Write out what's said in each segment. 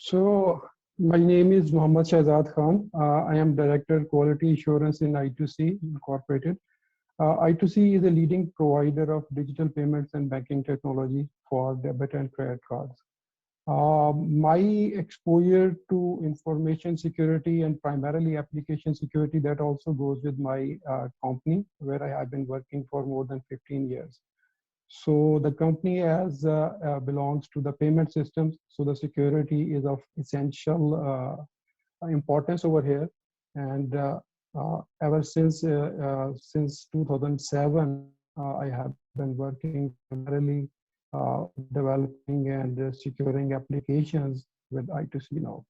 So my name is Mohammed Shahzad. I am Director Quality Assurance in I2C Incorporated. I2C is a leading provider of digital payments and banking technology for debit and credit cards. My exposure to information security and primarily application security, that also goes with my company, where I have been working for more than 15 years. So the company belongs to the payment systems. So the security is of essential importance over here. And ever since 2007, I have been working primarily developing and securing applications with I2C now.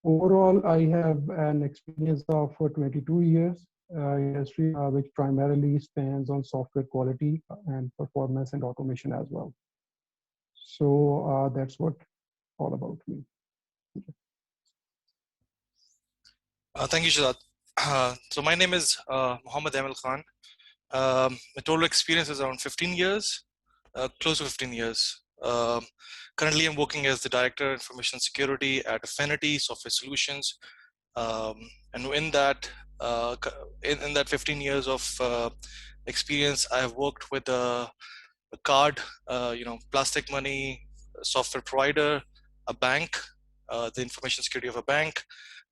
Overall, I have an experience of 22 years industry, which primarily spans on software quality and performance and automation as well. So that's what all about me. Thank you, Shahzad. So my name is Mohammed Khan. My total experience is around 15 years, close to 15 years. Currently, I'm working as the Director of Information Security at Afiniti Software Solutions. And in that 15 years of experience, I have worked with a card, plastic money software provider, a bank, the information security of a bank.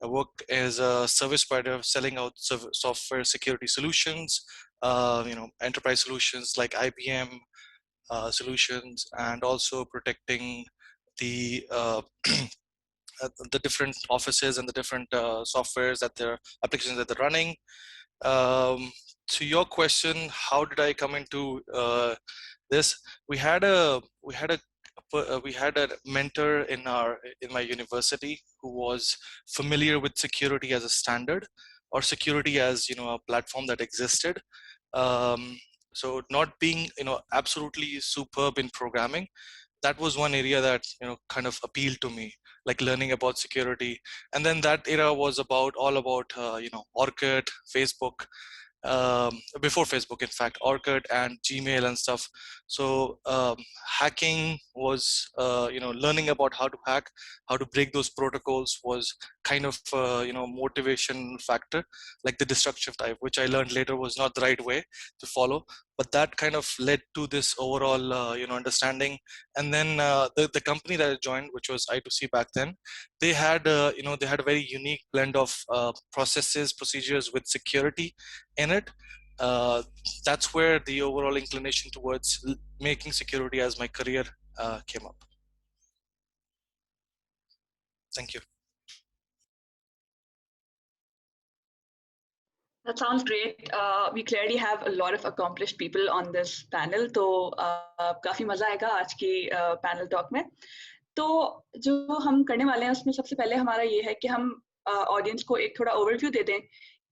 I work as a service provider selling out software security solutions, enterprise solutions like IBM solutions, and also protecting the the different offices and the different softwares that they're applications that they're running. To your question, how did I come into this? We had a mentor in my university who was familiar with security as a standard, or security as a platform that existed. So not being absolutely superb in programming, that was one area that kind of appealed to me, like learning about security. And then that era was all about Orkut, Facebook, before Facebook, in fact, Orkut and Gmail and stuff. So hacking was learning about how to hack, how to break those protocols was kind of motivation factor, like the destructive type, which I learned later was not the right way to follow. But that kind of led to this overall understanding. And then the company that I joined, which was I2C back then, they had a very unique blend of processes, procedures with security in it. That's where the overall inclination towards making security as my career came up. Thank you. That sounds great. We clearly have a lot of accomplished people on this panel. तो काफी मजा आएगा आज की panel talk में. तो जो हम करने वाले हैं उसमें सबसे पहले हमारा ये है कि हम audience को एक थोड़ा overview दे दें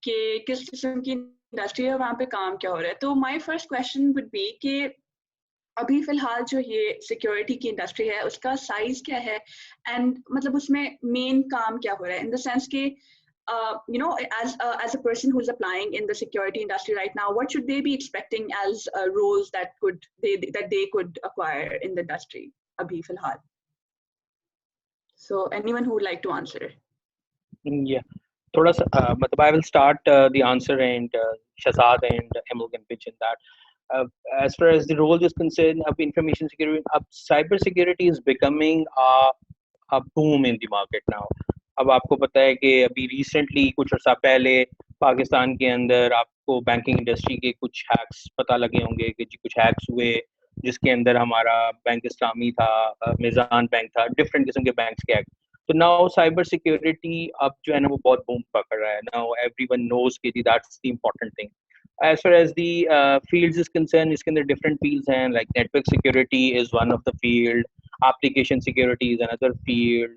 कि किस किस्म की इंडस्ट्री है, वहाँ पे काम क्या हो रहा है. तो my first question would be कि अभी फिलहाल जो ये सिक्योरिटी की इंडस्ट्री है उसका साइज क्या है, एंड मतलब उसमें मेन काम क्या हो रहा है, इन द सेंस कि as a person who's applying in the security industry right now, what should they be expecting as roles that they could acquire in the industry abhi filhal? So anyone who would like to answer? Yeah, thoda sa, I will start the answer, and Shahzad and Emal can pitch in that. As far as the role is concerned of information security, cyber security is becoming a boom in the market now. अब आपको पता है कि अभी recently कुछ अर्सा पहले पाकिस्तान के अंदर आपको बैंकिंग इंडस्ट्री के कुछ हैक्स पता लगे होंगे कि जी कुछ हैक्स हुए, जिसके अंदर हमारा बैंक इस्लामी था, मिजान बैंक था, डिफरेंट किस्म के बैंक्स के हैक. तो नाउ साइबर सिक्योरिटी अब जो है ना वो बहुत बूम पकड़ रहा है. नाउ एवरीवन नोज कि that's the important thing. As far as the fields is concerned, इसके अंदर different fields हैं, like network security is one of the field, application security is another field,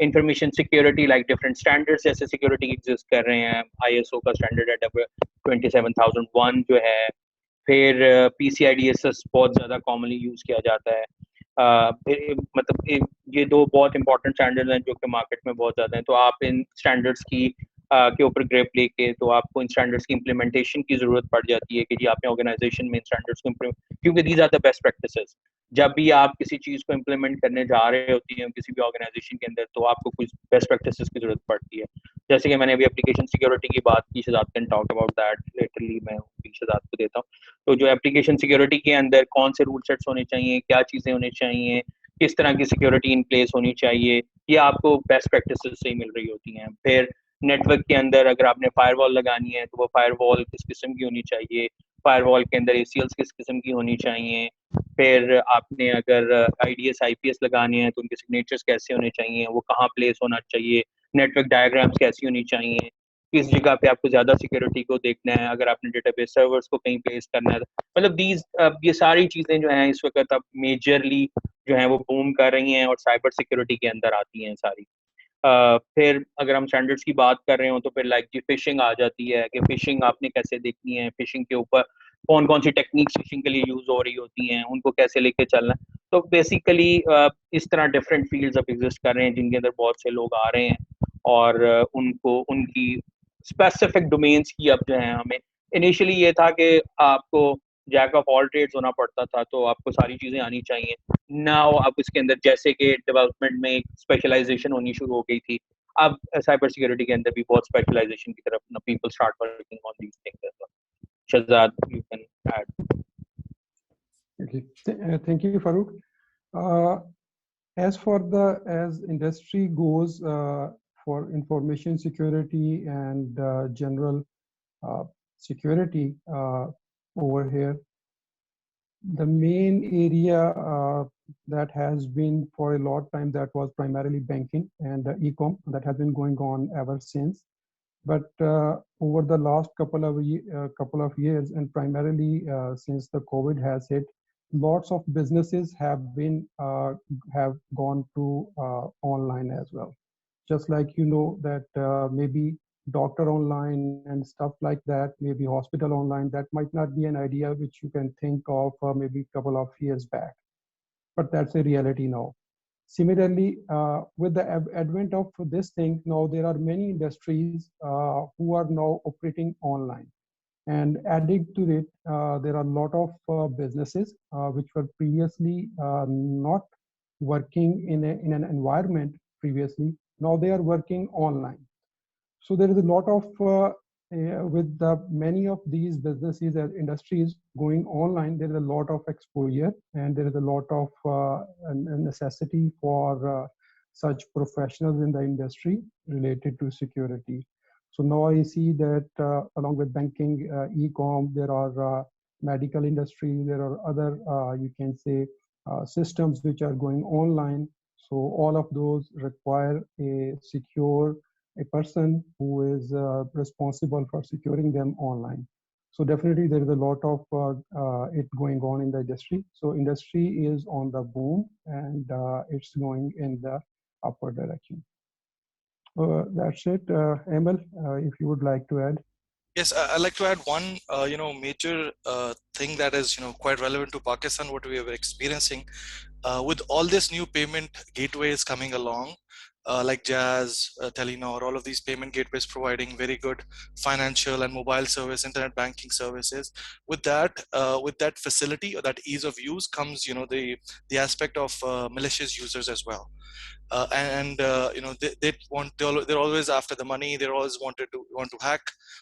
information security like different standards जैसे security exist कर रहे हैं. ISO का standard है 27001 जो है, फिर PCI DSS बहुत ज़्यादा commonly use किया जाता है. मतलब ये दो बहुत important standards हैं जो कि market में बहुत ज़्यादा हैं. तो आप इन standards की के ऊपर ग्रेप लेके तो आपको इन स्टैंडर्ड्स की इम्प्लीमेंटेशन की जरूरत पड़ जाती है कि जी आपने ऑर्गेनाइजेशन में इन स्टैंडर्ड्स को क्योंकि these are the best practices. जब भी आप किसी चीज़ को इम्प्लीमेंट करने जा रहे होती हैं किसी भी ऑर्गेनाइजेशन के अंदर, तो आपको कुछ बेस्ट प्रैक्टिसेस की ज़रूरत पड़ती है। जैसे कि मैंने अभी एप्लीकेशन सिक्योरिटी की बात की, Shahzad can talk about that later, मैं शहजाद को देता हूँ। तो जो एप्लीकेशन सिक्योरिटी के अंदर कौन से रूल सेट्स होने चाहिए, क्या चीज़ें होनी चाहिए, किस तरह की सिक्योरिटी इन प्लेस होनी चाहिए, ये आपको बेस्ट प्रैक्टिसेस से ही मिल रही होती हैं। फिर नेटवर्क के अंदर अगर आपने फायरवॉल लगानी है, तो वो फायरवॉल किस किस्म की होनी चाहिए, फायरवॉल के अंदर ACLs किस किस्म की होनी चाहिए। फिर आपने अगर IDS IPS लगाने हैं, तो उनके सिग्नेचर्स कैसे होने चाहिए, वो कहाँ प्लेस होना चाहिए, नेटवर्क डायग्राम्स कैसी होनी चाहिए, किस जगह पे आपको ज़्यादा सिक्योरिटी को देखना है, अगर आपने डेटाबेस सर्वर्स को कहीं प्लेस करना है। मतलब ये सारी चीज़ें जो हैं इस वक्त अब मेजरली जो हैं वो बूम कर रही हैं और साइबर सिक्योरिटी के अंदर आती हैं सारी। फिर अगर हम स्टैंडर्ड्स की बात कर रहे हो, तो फिर लाइक जी फिशिंग आ जाती है कि फिशिंग आपने कैसे देखनी है, फिशिंग के ऊपर कौन कौन सी टेक्निक्स फिशिंग के लिए यूज हो रही होती हैं, उनको कैसे लेके चलना है। तो बेसिकली इस तरह डिफरेंट फील्ड्स अब एग्जिस्ट कर रहे हैं जिनके अंदर बहुत से लोग आ रहे हैं, और उनको उनकी स्पेसिफिक डोमेन्स की अब जो है, हमें इनिशियली ये था कि आपको जैक ऑफ ऑल ट्रेड्स होना पड़ता था, तो आपको सारी चीज़ें आनी चाहिए। नाउ अब इसके अंदर जैसे कि डेवलपमेंट में स्पेशलाइजेशन होनी शुरू हो गई थी, अब साइबर सिक्योरिटी के अंदर भी बहुत स्पेशलाइजेशन की तरफ ना people start working on these things as well. Shahzad, you can add. Okay. Thank you, Farooq. Uh, as industry goes for information security and general security over here, the main area that has been for a lot time, that was primarily banking and e-com, that has been going on ever since. But over the last couple of years, and primarily since the COVID has hit, lots of businesses have gone to online as well. Just like that maybe doctor online and stuff like that, maybe hospital online. That might not be an idea which you can think of maybe a couple of years back, but that's a reality now. Similarly, with the advent of this thing, now there are many industries who are now operating online. And adding to it, there are a lot of businesses which were previously not working in an environment previously. Now they are working online. So there is a lot of, with many of these businesses and industries going online, there is a lot of exposure, and there is a lot of necessity for such professionals in the industry related to security. So now I see that along with banking, e-com, there are medical industry, there are other, you can say, systems which are going online. So all of those require a secure a person who is responsible for securing them online. So definitely there is a lot of it going on in the industry. So industry is on the boom, and it's going in the upward direction. That's it. Emal, if you would like to add. Yes, I'd like to add one, major thing that is, quite relevant to Pakistan, what we are experiencing. With all this new payment gateways coming along, like Jazz, Telenor, all of these payment gateways providing very good financial and mobile service, internet banking services. With that facility or that ease of use comes, the aspect of malicious users as well. They're always after the money. They're always want to hack,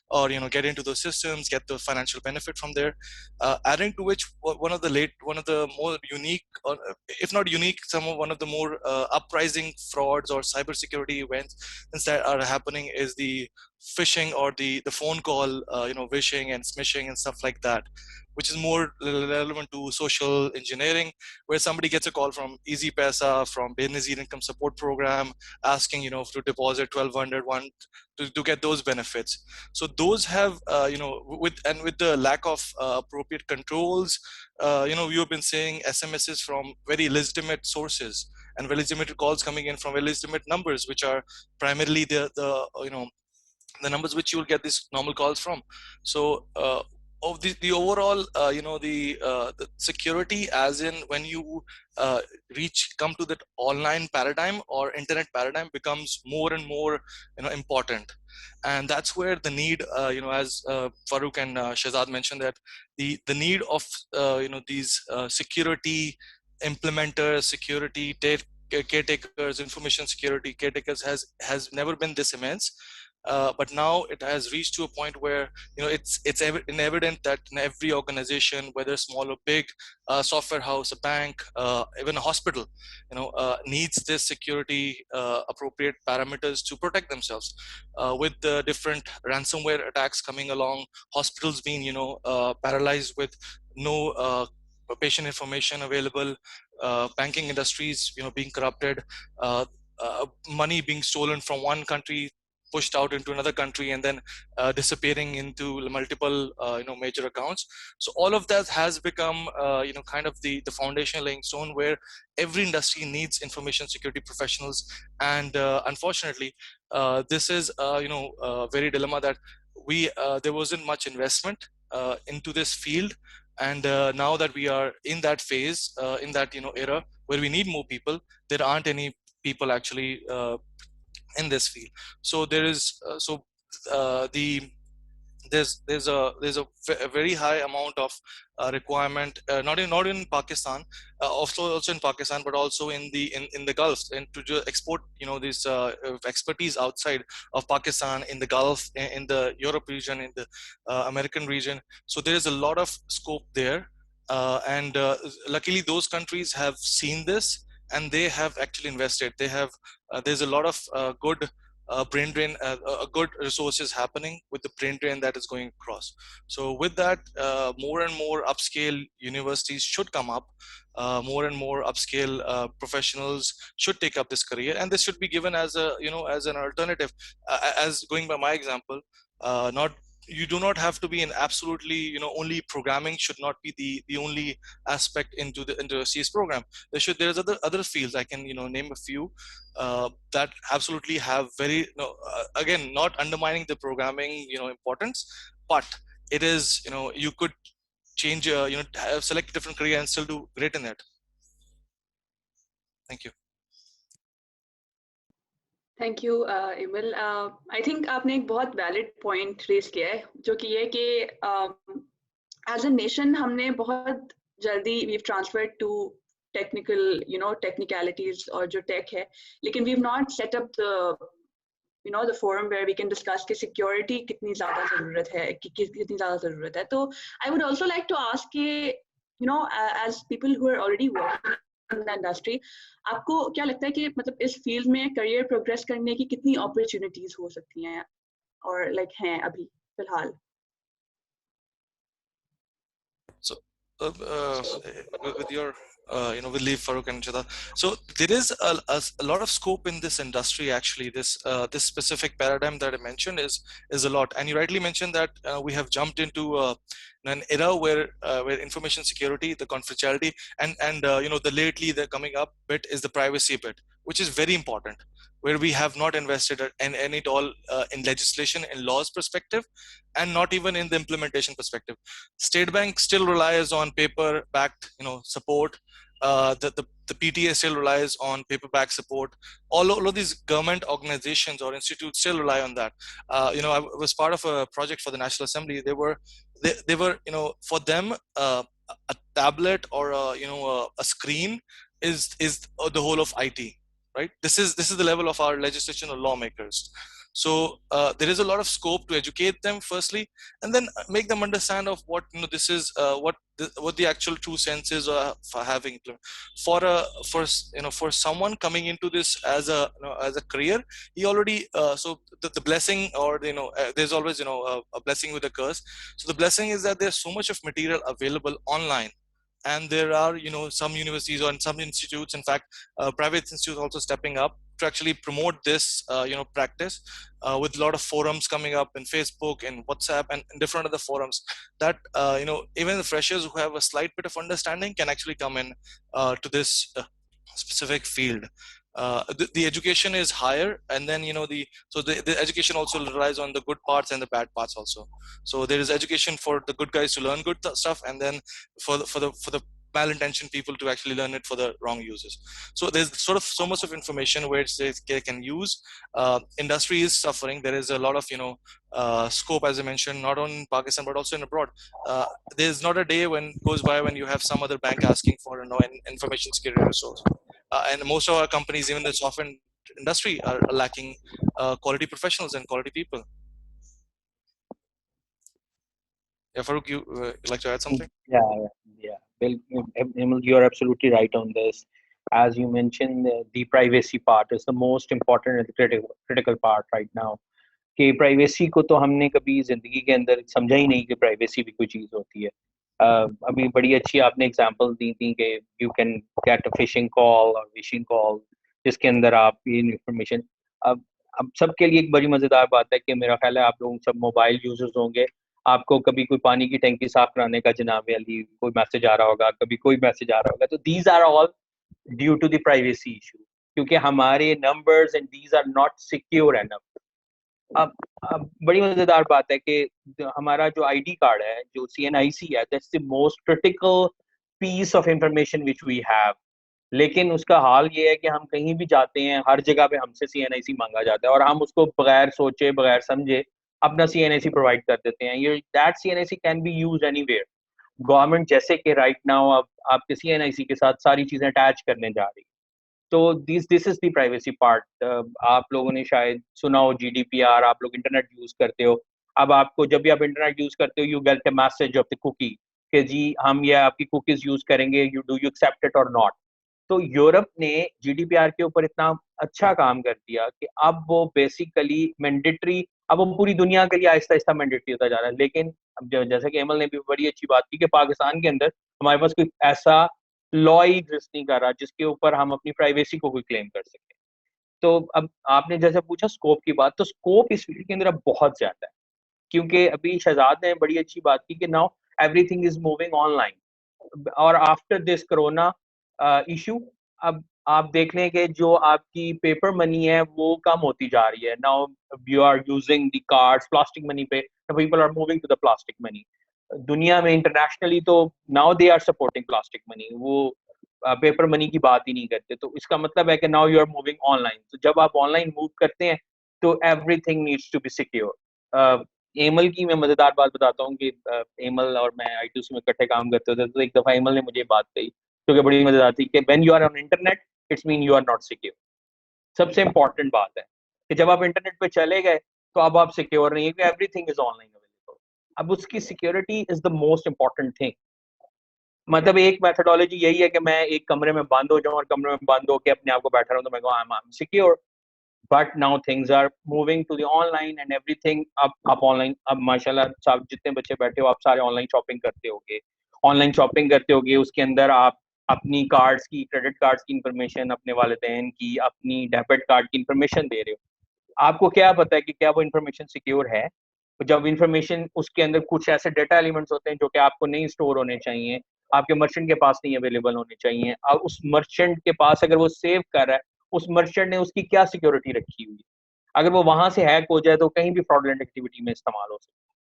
or get into those systems, get the financial benefit from there. Adding to which, one of the more unique, or if not unique, one of the more uprising frauds or cybersecurity events that are happening is the phishing, or the phone call, wishing and smishing and stuff like that, which is more relevant to social engineering, where somebody gets a call from Easy Pesa, from Benazir Income Support Program, asking, to deposit 1,200 to get those benefits. So those have, with the lack of appropriate controls, we have been seeing SMSs from very legitimate sources and legitimate calls coming in from legitimate numbers, which are primarily the numbers which you will get these normal calls from. So of the overall, the security, as in when you come to that online paradigm or internet paradigm, becomes more and more important. And that's where the need, as Farooq and Shahzad mentioned, that the need of these security implementers, security, caretakers, information security caretakers has never been this immense. But now it has reached to a point where it's evident that in every organization, whether small or big, software house, a bank, even a hospital, needs this security appropriate parameters to protect themselves. With the different ransomware attacks coming along, hospitals being paralyzed with no patient information available, banking industries being corrupted, money being stolen from one country, pushed out into another country, and then disappearing into multiple major accounts. So all of that has become kind of the foundation laying stone where every industry needs information security professionals. And unfortunately, this is very dilemma that there wasn't much investment into this field. And now that we are in that phase, in that era where we need more people, there aren't any people actually in this field. So there is there's a very high amount of requirement, not in Pakistan, also in Pakistan, but also in the Gulf, and to export this expertise outside of Pakistan, in the Gulf, in the Europe region, in the American region. So there is a lot of scope there, and luckily those countries have seen this and they have actually invested. They have there's a lot of good brain drain, good resources happening with the brain drain that is going across. So with that, more and more upscale universities should come up. More and more upscale professionals should take up this career, and this should be given as a as an alternative. As going by my example, not you do not have to be an absolutely only programming should not be the only aspect into a CS program. There's other fields. I can name a few that absolutely have very again, not undermining the programming importance, but it is you could change select a different career and still do great in it. Thank you. Thank you email. I think आपने एक बहुत valid point raise किया है, जो कि ये कि as a nation हमने बहुत जल्दी we transferred to technical technicalities और जो टेक है, लेकिन we have not set up the forum where we can discuss कि सिक्योरिटी कितनी ज़्यादा ज़रूरत है, कितनी ज़्यादा ज़रूरत है. तो I would also like to ask कि as people who are already working in the industry, आपको क्या लगता है कि मतलब इस फील्ड में करियर प्रोग्रेस करने की कितनी अपॉर्चुनिटीज हो सकती हैं और लाइक हैं अभी फिलहाल? So with your with Leave, Farooq and Shahzad. So there is a lot of scope in this industry actually. This specific paradigm that I mentioned is a lot, and you rightly mentioned that we have jumped into an era where information security, the confidentiality, and the lately the coming up bit is the privacy bit, which is very important, where we have not invested in any at all in legislation, in laws perspective, and not even in the implementation perspective. State Bank still relies on paper-backed support. The PTA still relies on paper-backed support. All of these government organizations or institutes still rely on that. I was part of a project for the National Assembly. They were for them a tablet or a screen is the whole of IT. Right? This is the level of our legislation or lawmakers. So there is a lot of scope to educate them firstly, and then make them understand of what this is, what the actual true sense is for having for someone coming into this as a career. He already so the blessing, or there's always a blessing with a curse. So the blessing is that there's so much of material available online. And there are, some universities or some institutes, in fact, private institutes also stepping up to actually promote this, practice with a lot of forums coming up in Facebook and WhatsApp and different other forums that, even the freshers who have a slight bit of understanding can actually come in to this specific field. The education is higher, and then the education also relies on the good parts and the bad parts also. So there is education for the good guys to learn good stuff, and then for the malintentioned people to actually learn it for the wrong uses. So there's sort of so much of information where they can use. Industry is suffering. There is a lot of scope, as I mentioned, not only in Pakistan but also in abroad. There's not a day when goes by when you have some other bank asking for an information security resource. And most of our companies, even the software industry, are lacking quality professionals and quality people. Yeah, Farooq, you like to add something? Yeah. Well, Emal, you're absolutely right on this. As you mentioned, the privacy part is the most important and critical part right now. कि privacy को तो हमने कभी जिंदगी के अंदर समझा ही नहीं कि प्राइवेसी भी कोई चीज होती है. अभी बड़ी अच्छी आपने एग्जांपल दी थी कि you can get a fishing call और विशिंग कॉल जिसके अंदर आप ये इंफॉर्मेशन. अब सबके लिए एक बड़ी मजेदार बात है कि मेरा ख्याल है आप लोग सब मोबाइल यूजर्स होंगे. आपको कभी कोई पानी की टंकी साफ कराने का जनाब अली कोई मैसेज आ रहा होगा, कभी कोई मैसेज आ रहा होगा. तो these are all due to the privacy issue, क्योंकि हमारे numbers and these are not secure enough. अब बड़ी मजेदार बात है कि हमारा जो आईडी कार्ड है, जो CNIC है, that's the most critical piece of information which we have. लेकिन उसका हाल ये है कि हम कहीं भी जाते हैं, हर जगह पे हमसे CNIC मांगा जाता है और हम उसको बगैर सोचे बगैर समझे अपना CNIC प्रोवाइड कर देते हैं. ये that CNIC can be used anywhere. Government जैसे कि राइट नाउ अब आपके CNIC के साथ सारी चीजें अटैच करने जा रही. तो this is the privacy part. आप लोगों ने शायद सुना हो GDPR. आप लोग इंटरनेट यूज करते हो. अब आपको जब भी आप इंटरनेट यूज करते हो, you get a message of the cookie कि जी हम ये आपकी कुकीज यूज करेंगे, यू एक्सेप्ट इट और नॉट. तो यूरोप ने GDPR के ऊपर इतना अच्छा काम कर दिया कि अब वो बेसिकली मैंडेटरी, अब वो पूरी दुनिया के लिए आहिस्ता आहिस्ता मैंडेटरी होता जा रहा है. लेकिन अब जैसे कि एमल ने भी बड़ी अच्छी बात की कि पाकिस्तान के अंदर हमारे पास कोई ऐसा लॉ एग्जिस्ट नहीं कर रहा जिसके ऊपर हम अपनी प्राइवेसी को कोई क्लेम कर सके. तो अब आपने जैसे पूछा स्कोप की बात, तो स्कोप इस फील्ड के अंदर अब बहुत ज्यादा है, क्योंकि अभी शहजाद ने बड़ी अच्छी बात की कि now everything is moving online. और आफ्टर दिस कोरोना इशू अब आप देख लें कि जो आपकी पेपर मनी है वो कम होती जा रही है. Now you are using the cards, plastic money पे people are moving to the plastic money. दुनिया में इंटरनेशनली तो now they are supporting plastic money, वो पेपर मनी की बात ही नहीं करते. तो इसका मतलब है कि now you are moving online. तो जब आप ऑनलाइन मूव करते हैं तो everything needs to be secure. Aimal की मैं मजेदार बात बताता हूँ कि एमल और मैं I2C में इकट्ठे काम करते थे. तो एक दफा एमल ने मुझे बात कही जो कि बड़ी मजेदार थी कि when you are on internet it's mean you are not secure. सबसे इंपॉर्टेंट बात है कि जब आप इंटरनेट पे चले गए तो अब आप सिक्योर नहीं है, एवरीथिंग इज ऑनलाइन अवेलेबल. अब उसकी security is the most important thing. मतलब एक मेथोडोलॉजी यही है कि मैं एक कमरे में बंद हो जाऊं और कमरे में बंद होकर अपने आप को बैठा रहूं तो मैं कहूं I am secure. But now things are moving to the online and everything. अब ऑनलाइन, अब माशाल्लाह सब जितने बच्चे बैठे हो आप सारे ऑनलाइन शॉपिंग करते होगे. ऑनलाइन शॉपिंग करते होगे, उसके अंदर आप अपनी कार्ड्स की, क्रेडिट कार्ड्स की इंफॉर्मेशन, अपने वालिदैन की, अपनी डेबिट कार्ड की इंफॉर्मेशन दे रहे हो. आपको क्या पता है कि क्या वो इंफॉर्मेशन सिक्योर है? जब इंफॉर्मेशन उसके अंदर कुछ ऐसे डेटा एलिमेंट्स होते हैं जो कि आपको नहीं स्टोर होने चाहिए, आपके मर्चेंट के पास नहीं अवेलेबल होने चाहिए. अब उस मर्चेंट के पास अगर वो सेव कर रहा है, उस मर्चेंट ने उसकी क्या सिक्योरिटी रखी हुई है? अगर वो वहां से हैक हो जाए तो कहीं भी फ्रॉडलेंट एक्टिविटी में इस्तेमाल हो सकता है.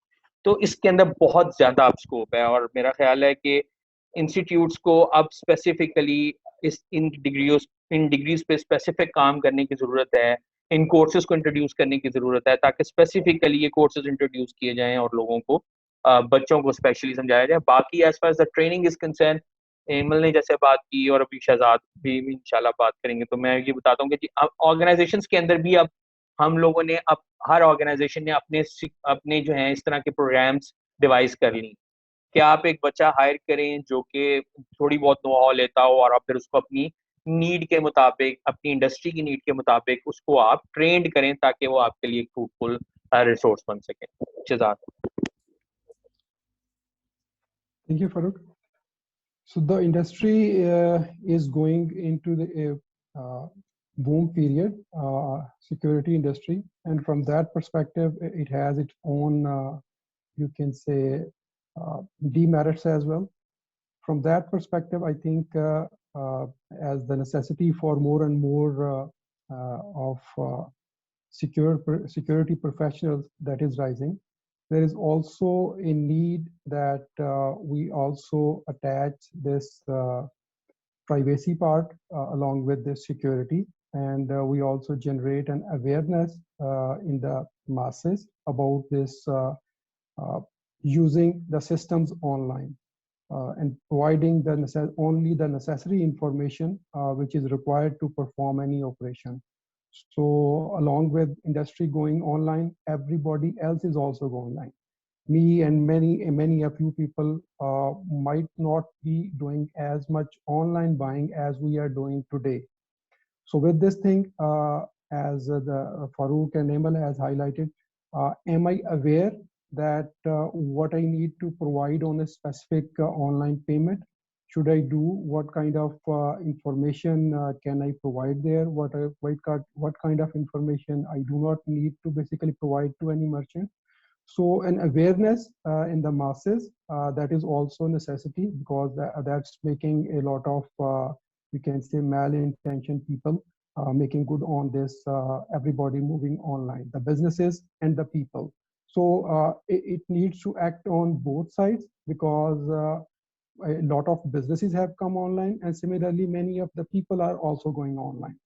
तो इसके अंदर बहुत ज्यादा अब स्कोप है और मेरा ख्याल है कि इंस्टीट्यूट्स को अब स्पेसिफिकली इन डिग्रीज पे स्पेसिफिक काम करने की जरूरत है. इन कोर्सेज को इंट्रोड्यूस करने की जरूरत है ताकि स्पेसिफिकली ये कोर्सेज इंट्रोड्यूस किए जाएं और लोगों को, बच्चों को स्पेशली समझाया जाए. बाकी as far as the training is concern, Aimal ने जैसे बात की और अभी शहजाद भी इंशाल्लाह बात करेंगे, तो मैं ये बताता हूँ कि ऑर्गेनाइजेशंस के अंदर भी अब हम लोगों ने, अब हर ऑर्गेनाइजेशन ने अपने अपने जो है इस तरह के प्रोग्राम्स डिवाइस कर ली कि आप एक बच्चा हायर करें जो कि थोड़ी बहुत नो लेता हो और आप फिर उसको अपनी नीड के मुताबिक, अपनी इंडस्ट्री की नीड के मुताबिक उसको आप ट्रेंड करें ताकि वो आपके लिए फ्रूटफुल रिसोर्स बन सके. Shahzad. Thank you, Farooq. So the industry is going into the boom period, security industry, and from that perspective, it has its own, you can say, demerits as well. From that perspective, I think as the necessity for more and more of security professionals that is rising, There is also a need that we also attach this privacy part along with this security. And we also generate an awareness in the masses about this using the systems online and providing only the necessary information which is required to perform any operation. So along with industry going online, everybody else is also going online. Me and many a few people might not be doing as much online buying as we are doing today. So with this thing, as the Farooq and Emal has highlighted, am I aware that what I need to provide on a specific online payment? Should I do? What kind of information can I provide there? What kind of information I do not need to basically provide to any merchant? So an awareness in the masses, that is also a necessity, because that's making a lot of, you can say, malintentioned people making good on this, everybody moving online, the businesses and the people. So it needs to act on both sides, because a lot of businesses have come online, and similarly, many of the people are also going online.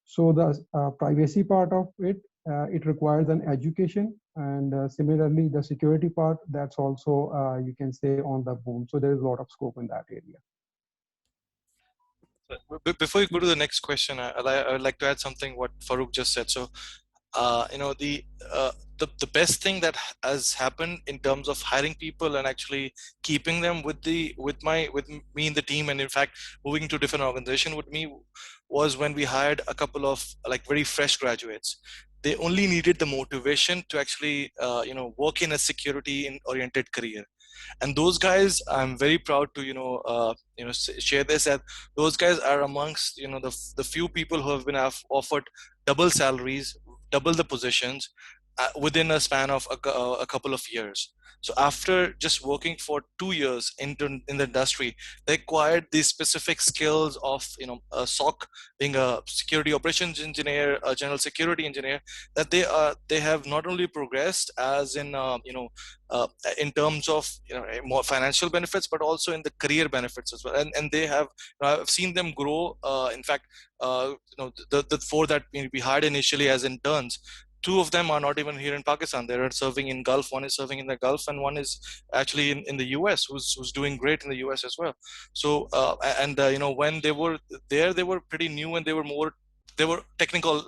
So the privacy part of it, it requires an education, and similarly the security part, that's also you can say on the boom. So there is a lot of scope in that area. Before you go to the next question, I would like to add something what Farooq just said. So, you know, the best thing that has happened in terms of hiring people and actually keeping them with me in the team, and in fact moving to different organization with me, was when we hired a couple of like very fresh graduates. They only needed the motivation to actually you know, work in a security oriented career. And those guys, I'm very proud to you know, share this, that those guys are amongst, you know, the few people who have been offered double salaries, double the positions within a span of a couple of years. So after just working for 2 years in the industry, they acquired these specific skills of, you know, a SOC, being a security operations engineer, a general security engineer, that they have not only progressed as in you know, in terms of, you know, more financial benefits, but also in the career benefits as well. And they have, you know, I've seen them grow. In fact, you know, the four that we hired initially as interns, two of them are not even here in Pakistan. They're serving in Gulf. One is serving in the Gulf, and one is actually in the US, who's doing great in the US as well. So you know, when they were there, they were pretty new, and they were technical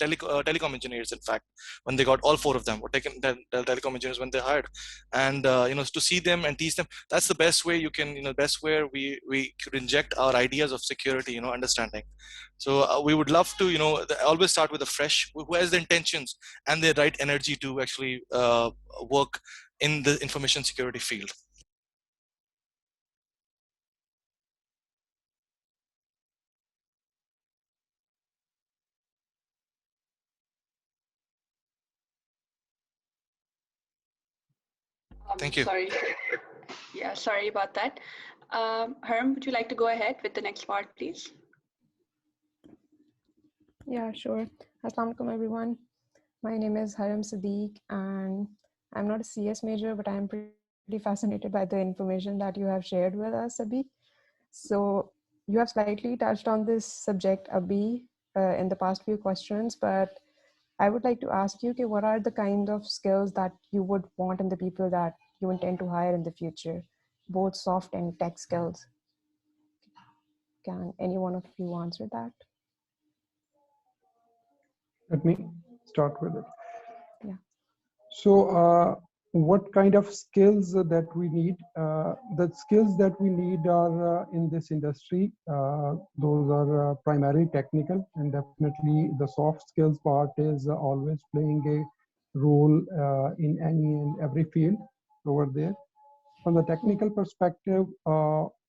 telecom engineers. In fact, when they got, all four of them were telecom engineers when they hired. And you know, to see them and teach them, that's the best way you can, you know, best where we could inject our ideas of security, you know, understanding. So we would love to, you know, always start with a fresh, who has the intentions and the right energy to actually work in the information security field. Thank you. Sorry. Yeah, sorry about that. Harm, would you like to go ahead with the next part, please? Yeah, sure. Assalamu alaikum, everyone. My name is Haram Sadiq, and I'm not a CS major, but I'm pretty fascinated by the information that you have shared with us, Abhi. So you have slightly touched on this subject, Abhi, in the past few questions, but I would like to ask you, okay, what are the kind of skills that you would want in the people that you intend to hire in the future, both soft and tech skills? Can any one of you answer that? Let me start with it. Yeah. So what kind of skills that we need? The skills that we need are in this industry. Those are primarily technical, and definitely the soft skills part is always playing a role in any and every field over there. From the technical perspective,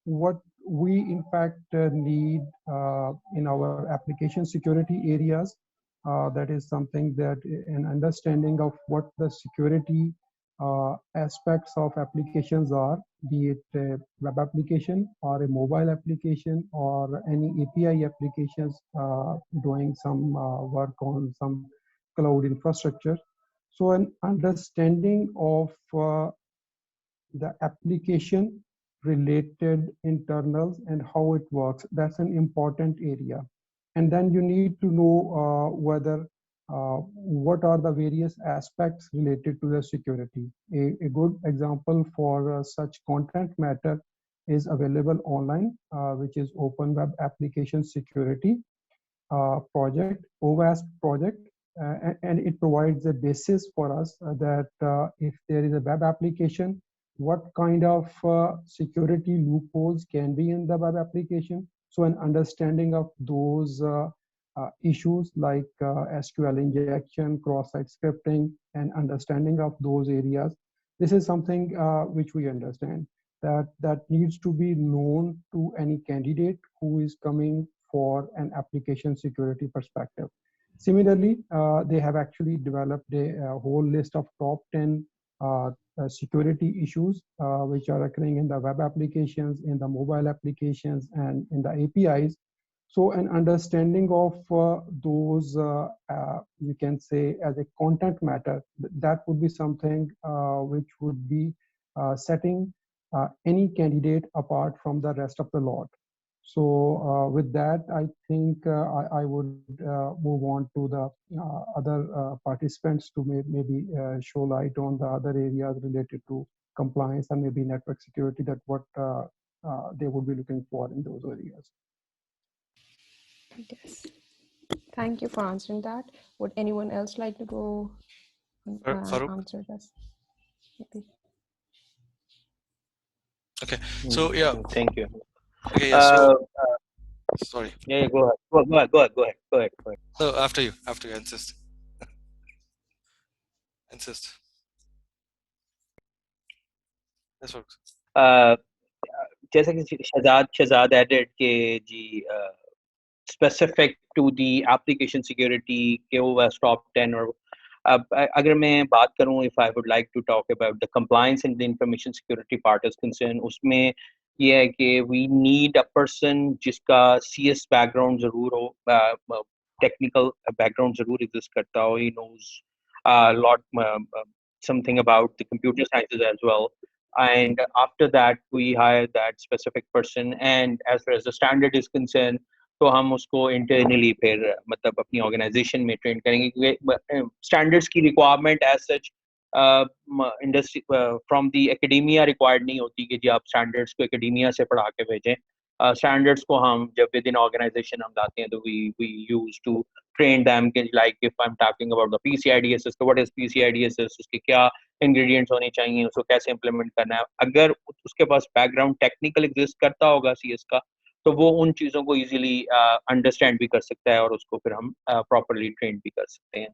what we in fact need in our application security areas, that is something that an understanding of what the security aspects of applications are, be it a web application or a mobile application or any API applications doing some work on some cloud infrastructure. So an understanding of the application related internals and how it works, that's an important area. And then you need to know whether what are the various aspects related to the security. A good example for such content matter is available online, which is Open Web Application Security project, OWASP project, and it provides a basis for us that if there is a web application, what kind of security loopholes can be in the web application. So an understanding of those issues like SQL injection, cross-site scripting, and understanding of those areas. This is something which we understand that needs to be known to any candidate who is coming for an application security perspective. Similarly, they have actually developed a whole list of top 10 security issues which are occurring in the web applications, in the mobile applications, and in the APIs. So an understanding of those, you can say as a content matter, that would be something which would be setting any candidate apart from the rest of the lot. So with that, I think I would move on to the other participants to maybe show light on the other areas related to compliance and maybe network security, that what they would be looking for in those areas. Yes. Thank you for answering that. Would anyone else like to go Farooq? answer this? Maybe. Okay, so yeah. Thank you. Okay, yeah, so sorry. Yeah, go ahead. Go ahead. No, after you, insist. Insist. This works. जैसा कि Shahzad added के जी specific to the application security के वो top 10 और अब अगर मैं बात करूं, if I would like to talk about the compliance and the information security part is concerned, उसमें ये है कि we need a person जिसका CS background जरूर हो, technical background जरूर exist करता हो, he knows a lot something about the computer sciences as well. And after that we hire that specific person, and as far as the standard is concerned, तो हम उसको internally फिर मतलब अपनी organisation में ट्रेन करेंगे, क्योंकि स्टैंडर्ड्स की requirement as such industry from the academia required नहीं होती कि जी आप स्टैंडर्ड्स को एकेडेमिया से पढ़ा के भेजें. स्टैंडर्ड्स को हम जब विद इन ऑर्गेनाइजेशन हम लाते हैं तो we use to train them के like if I am talking about the PCIDSS, what is PCIDSS, उसके क्या इंग्रेडिएंट्स होने चाहिए, उसको कैसे इंप्लीमेंट करना है. अगर उसके पास बैकग्राउंड टेक्निकल एग्जिस्ट करता होगा CS का, तो वो उन चीज़ों को इजीली अंडरस्टैंड भी कर सकता है और उसको फिर हम प्रॉपर्ली ट्रेन भी कर सकते हैं.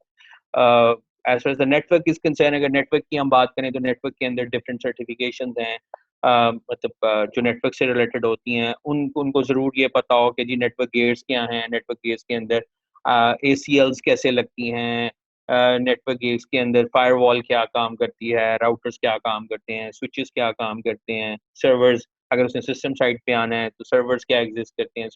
As far as the network is concern, अगर नेटवर्क की हम बात करें तो नेटवर्क के अंदर डिफरेंट सर्टिफिकेशंस हैं, मतलब जो नेटवर्क से रिलेटेड होती हैं उनको ज़रूर ये पता हो कि जी नेटवर्क गेट्स क्या हैं, नेटवर्क गेट्स के अंदर ACLs कैसे लगती हैं, नेटवर्क गेट्स के अंदर फायरवॉल क्या काम करती है, राउटर्स क्या काम करते हैं, स्विचेस क्या काम करते हैं, सर्वर्स अगर उसने सिस्टम साइड पे आना है तो सर्वर्स क्या एग्जिस्ट करते हैं,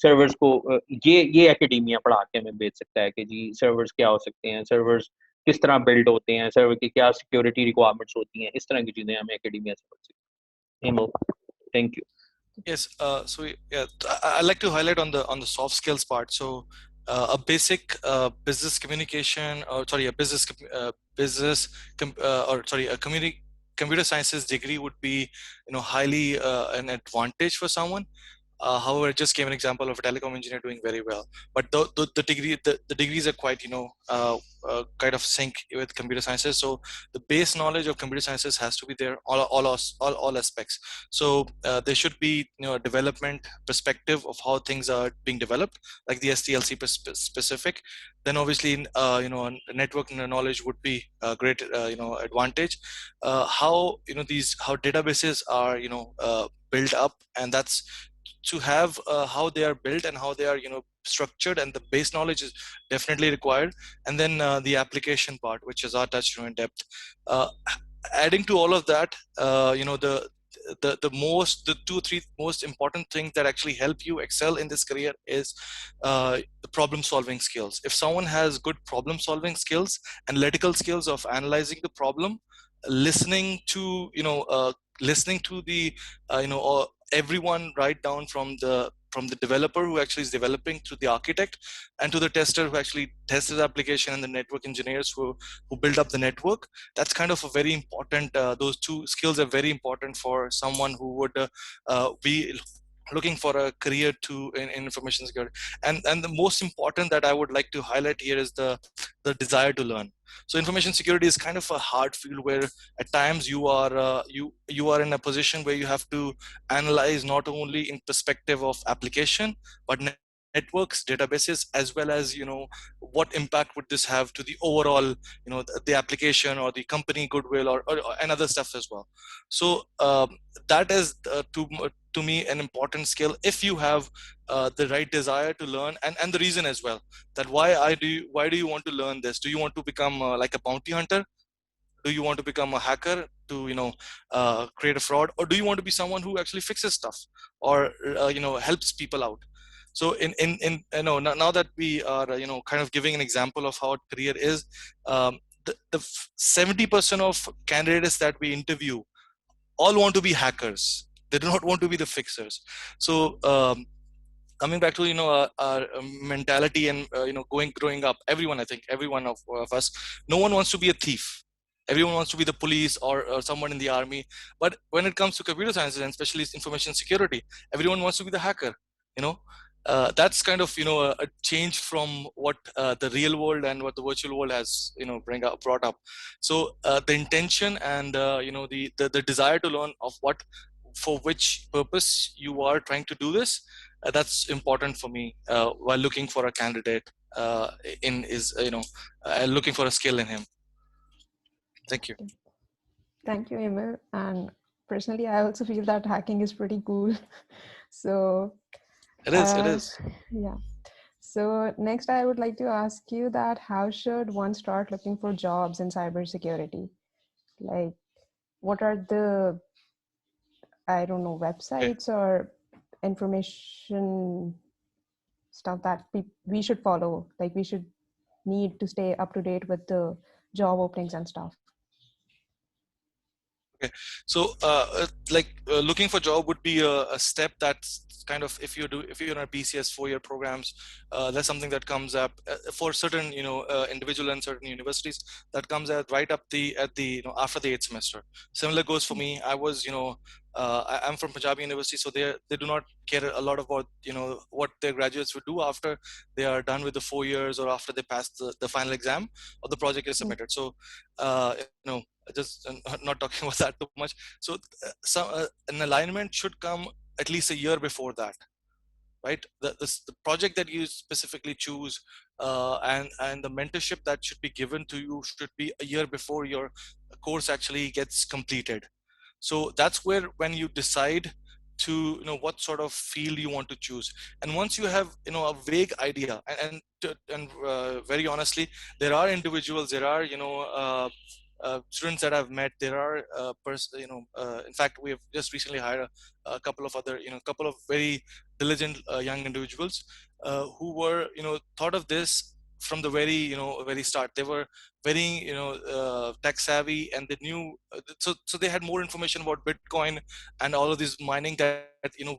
सर्वर्स को ये एकेडेमिया पढ़ा के हमें बेच सकता है कि जी सर्वर्स क्या हो सकते हैं, सर्वर्स किस तरह बिल्ड होते हैं, सर्वर की क्या सिक्योरिटी रिक्वायरमेंट्स होती हैं, इस तरह की चीजें हमें एकेडेमिया से पढ़ सकते हैं. Thank you. Yes, so yeah, I like to highlight on the soft skills part. So a basic business communication, or sorry, a computer sciences degree would be, highly an advantage for someone. However, I just gave an example of a telecom engineer doing very well, but the degrees are quite, kind of sync with computer sciences. So the base knowledge of computer sciences has to be there, all aspects. So there should be, a development perspective of how things are being developed, like the SDLC specific. Then obviously, network knowledge would be a great, advantage. How how databases are, built up, and that's to have how they are built and how they are structured, and the base knowledge is definitely required. And then the application part, which is our touch in depth, adding to all of that, the 2 3 most important things that actually help you excel in this career is the problem solving skills. If someone has good problem solving skills, analytical skills of analyzing the problem, listening to listening to the everyone, right down from the developer who actually is developing, to the architect, and to the tester who actually tests the application, and the network engineers who build up the network. That's kind of a very important, those two skills are very important for someone who would be looking for a career in information security. And the most important that I would like to highlight here is the desire to learn. So information security is kind of a hard field where at times you are in a position where you have to analyze not only in perspective of application, but networks, databases, as well as what impact would this have to the overall the application or the company goodwill or and other stuff as well. So that is to me an important skill if you have the right desire to learn, and the reason as well, that why do you want to learn this? Do you want to become like a bounty hunter? Do you want to become a hacker to create a fraud, or do you want to be someone who actually fixes stuff or helps people out? So in now that we are kind of giving an example of how a career is, the 70% of candidates that we interview all want to be hackers. They do not want to be the fixers. So coming back to our mentality and growing up, I think every one of us, no one wants to be a thief. Everyone wants to be the police or someone in the army. But when it comes to computer sciences, and especially information security, everyone wants to be the hacker. That's kind of a change from what the real world and what the virtual world has brought up. So the intention and the desire to learn of what, for which purpose you are trying to do this, that's important for me while looking for a candidate looking for a skill in him. Thank you. Thank you, Emal. And personally, I also feel that hacking is pretty cool. So it is. Yeah. So next, I would like to ask you that how should one start looking for jobs in cybersecurity? Like, what are the, I don't know, websites or information stuff that we should follow? Like, we should need to stay up to date with the job openings and stuff. Okay, so looking for job would be a step that's kind of, if you're in a BCS 4-year programs, that's something that comes up for certain individual and certain universities, that comes out right up at the after the 8th semester. Similar goes for me. I was I'm from Punjabi University, so they do not care a lot about what their graduates would do after they are done with the 4 years or after they pass the final exam or the project is submitted. So just not talking about that too much. So an alignment should come at least a year before that, right? The project that you specifically choose and the mentorship that should be given to you should be a year before your course actually gets completed. So that's where, when you decide to what sort of field you want to choose, and once you have a vague idea, and very honestly, there are individuals, there are students that I've met, there are in fact, we have just recently hired a couple of other couple of very diligent young individuals who were thought of this from the very start. They were very tech savvy, and they knew so they had more information about Bitcoin and all of this mining that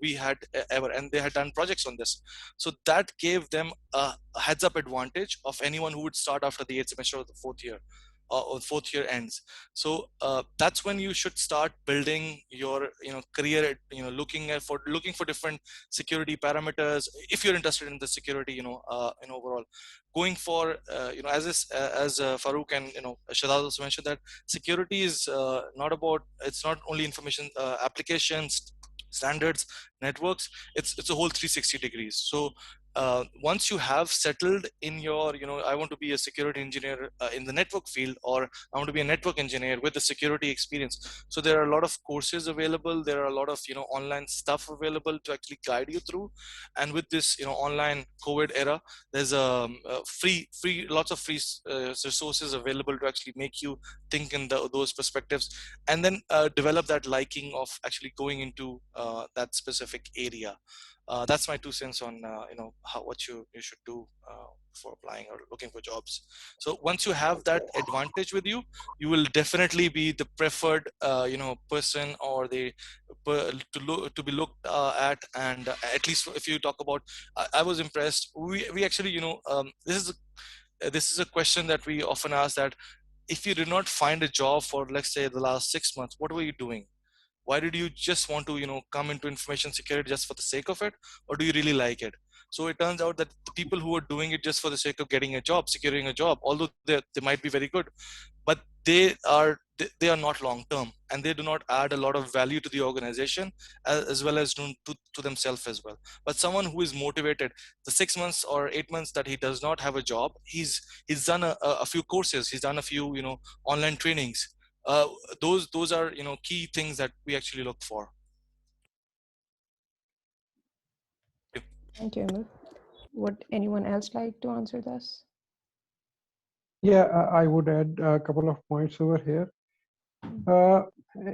we had ever, and they had done projects on this. So that gave them a heads up advantage of anyone who would start after the 8th semester or the 4th year or 4th year ends. So that's when you should start building your career, looking for different security parameters if you're interested in the security overall. Going for as Farooq and Shahzad also mentioned, that security is it's not only information applications, standards, networks, it's a whole 360 degrees. So once you have settled in your, I want to be a security engineer in the network field, or I want to be a network engineer with a security experience. So there are a lot of courses available. There are a lot of, online stuff available to actually guide you through. And with this, online COVID era, there's lots of free resources available to actually make you think in those perspectives, and then develop that liking of actually going into that specific area. That's my 2 cents on what you should do for applying or looking for jobs. So once you have that advantage with you, you will definitely be the preferred person, or to be looked at. And at least if you talk about, I was impressed. We actually, this is a question that we often ask, that if you did not find a job for, let's say, the last 6 months, what were you doing? Why did you just want to come into information security just for the sake of it, or do you really like it? So it turns out that the people who are doing it just for the sake of getting a job, securing a job, although they might be very good, but they are not long term, and they do not add a lot of value to the organization, as well as to themselves as well. But someone who is motivated, the 6 months or 8 months that he does not have a job, he's done a few courses, he's done a few online trainings. uh, those are key things that we actually look for. Thank you, Emal. Would anyone else like to answer this? Yeah, I would add a couple of points over here.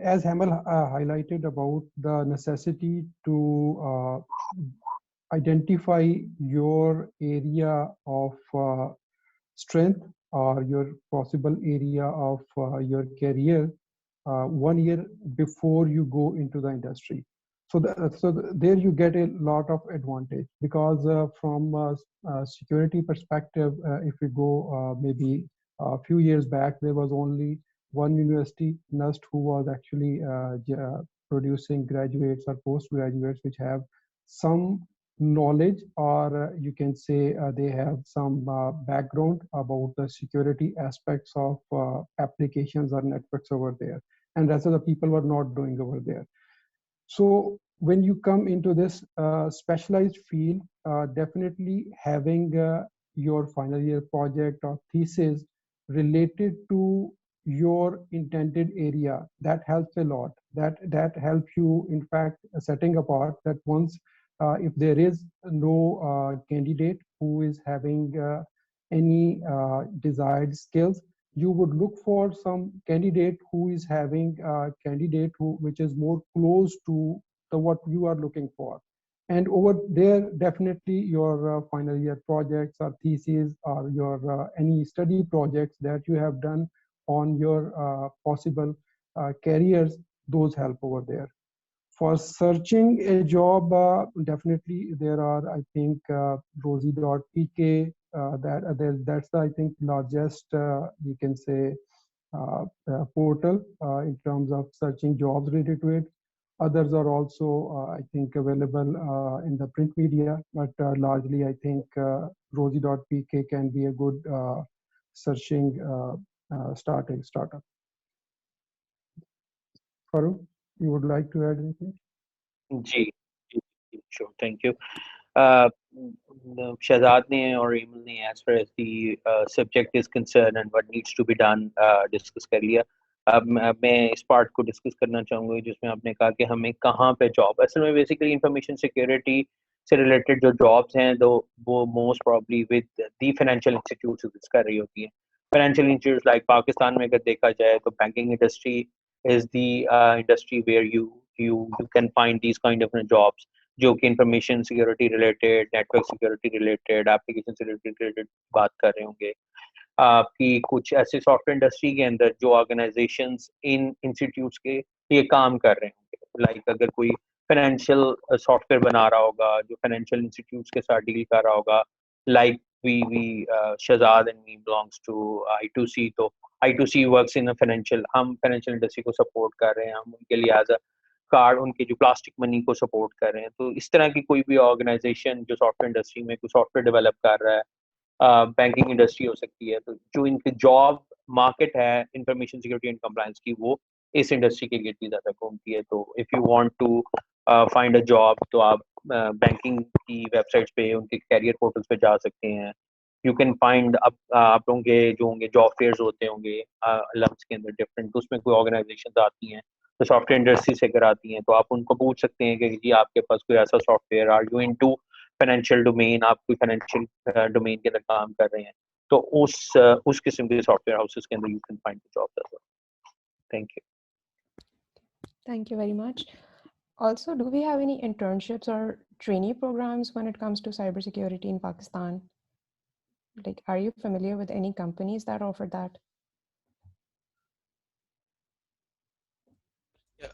As Hamel highlighted about the necessity to identify your area of strength or your possible area of your career 1 year before you go into the industry. So, there you get a lot of advantage, because from a security perspective, if we go maybe a few years back, there was only one university, NUST, who was actually producing graduates or postgraduates which have some knowledge, or you can say they have some background about the security aspects of applications or networks over there, and rest of the people were not doing over there. So when you come into this specialized field, definitely having your final year project or thesis related to your intended area, that helps a lot. That helps you, in fact, setting apart that once if there is no candidate who is having any desired skills, you would look for some candidate who is having a candidate which is more close to what you are looking for. And over there, definitely your final year projects or theses or your any study projects that you have done on your possible careers, those help over there. For searching a job, definitely there are, I think, rosie.pk, that's the, I think, largest, you can say, portal in terms of searching jobs related to it. Others are also, I think, available in the print media, but largely, I think, rosie.pk can be a good searching startup. Farooq, you would like to add anything? Ji, sure, thank you. Shahzad ne or Emal ne, as far as the subject is concerned and what needs to be done, discuss कर लिया. अब मैं इस part को discuss करना चाहूँगा जिसमें आपने कहा कि हमें कहाँ पे जॉब, असल में बेसिकली इंफॉर्मेशन सिक्योरिटी से रिलेटेड जो जॉब्स हैं वो most probably with the financial institutes कर रही होती है. फाइनेंशियल इंस्टीट्यूट्स लाइक पाकिस्तान में अगर देखा जाए तो banking industry is the industry where you can find these kind of jobs जो कि information security related, network security related, application security related बात कर रहे होंगे. आपकी कुछ ऐसे सॉफ्टवेयर इंडस्ट्री के अंदर जो ऑर्गेनाइजेशंस इन इंस्टीट्यूट्स के ये काम कर रहे होंगे, लाइक अगर कोई फाइनेंशियल सॉफ्टवेयर बना रहा होगा जो फाइनेंशियल इंस्टीट्यूट्स के साथ डील कर रहा होगा, like we Shahzad and me belongs to I2C, तो I2C works in a financial, हम फाइनेंशियल इंडस्ट्री को सपोर्ट कर रहे हैं, हम उनके लिए एज अ कार्ड उनके जो प्लास्टिक मनी को सपोर्ट कर रहे हैं. तो इस तरह की कोई भी ऑर्गेनाइजेशन जो सॉफ्टवेयर इंडस्ट्री में कोई सॉफ्टवेयर डेवलप कर रहा है, बैंकिंग इंडस्ट्री हो सकती है, तो जो इनकी जॉब मार्केट है इंफॉर्मेशन सिक्योरिटी एंड कंप्लायंस की, वो इस इंडस्ट्री के लिए ज़्यादा घूमती है. तो if you want to find a job, तो आप बैंकिंग की वेबसाइट्स पे, उनके कैरियर पोर्टल्स पे जा सकते हैं. यू कैन फाइंड आप लोगों के जो होंगे जॉब फेयर्स होते होंगे लम्स के अंदर डिफरेंट, तो उसमें कोई ऑर्गेनाइजेशन आती हैं तो सॉफ्टवेयर इंडस्ट्री से अगर आती हैं तो आप उनको पूछ सकते हैं कि जी आपके पास कोई ऐसा software, are you into financial domain, आप कोई फाइनेंशियल डोमेन के अंदर काम कर रहे हैं, तो उस किस्म के सॉफ्टवेयर हाउसेस के अंदर you can find the job as well. Thank you. Thank you very much. Also, do we have any internships or trainee programs when it comes to cybersecurity in Pakistan? Like, are you familiar with any companies that offer that?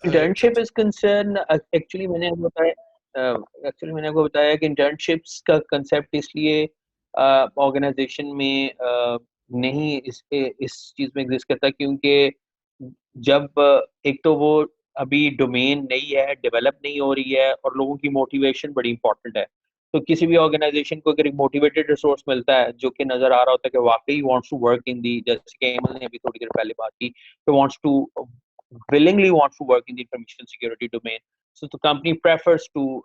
Internship is concern, actually मैंने आपको बताया कि internships का concept इसलिए organisation में नहीं इस चीज में एग्जिस्ट करता क्योंकि जब एक तो वो अभी डोमेन नई है, डेवलप नहीं हो रही है, और लोगों की मोटिवेशन बड़ी इंपॉर्टेंट है. तो किसी भी ऑर्गेनाइजेशन को अगर एक मोटिवेटेड रिसोर्स मिलता है जो कि नजर आ रहा होता है कि वाकई वांट्स टू वर्क इन दी, जैसे कि एमल ने अभी थोड़ी देर पहले बात की, तो wants to willingly wants to work in the information security domain. So the company prefers to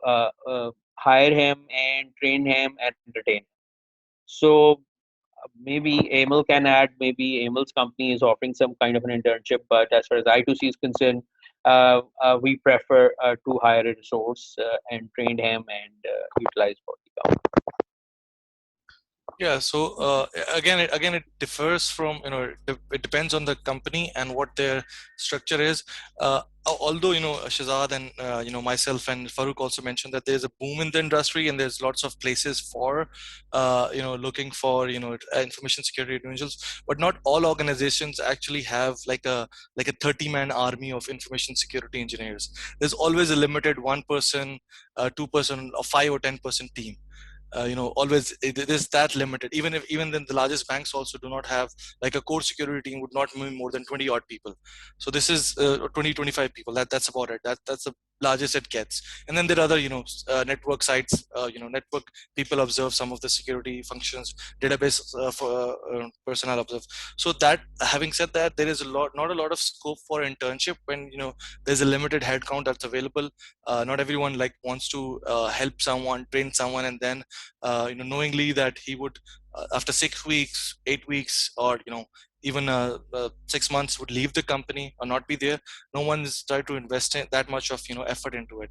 hire him and train him and retain him. So maybe Emal can add, maybe Emal's company is offering some kind of an internship, but as far as I2C is concerned, we prefer to hire a resource and train him and utilize for the company. Yeah, so again it differs from, it depends on the company and what their structure is. Although Shahzad and myself and Farooq also mentioned that there's a boom in the industry and there's lots of places for looking for information security individuals, but not all organizations actually have like a 30-man army of information security engineers. There's always a limited 1-person, 2-person, or 5 or 10-person team. Always it is that limited. Even then, the largest banks also do not have, like, a core security team would not be more than 20 odd people. So this is 20-25 people. That's about it. That's the largest it gets. And then there are other network sites. Network people observe some of the security functions. Database personnel observe. So that, having said that, there is not a lot of scope for internship when there's a limited headcount that's available. Not everyone wants to help someone, train someone, and then knowingly that he would after 6 weeks, 8 weeks, or even 6 months would leave the company or not be there. No one is trying to invest that much of effort into it.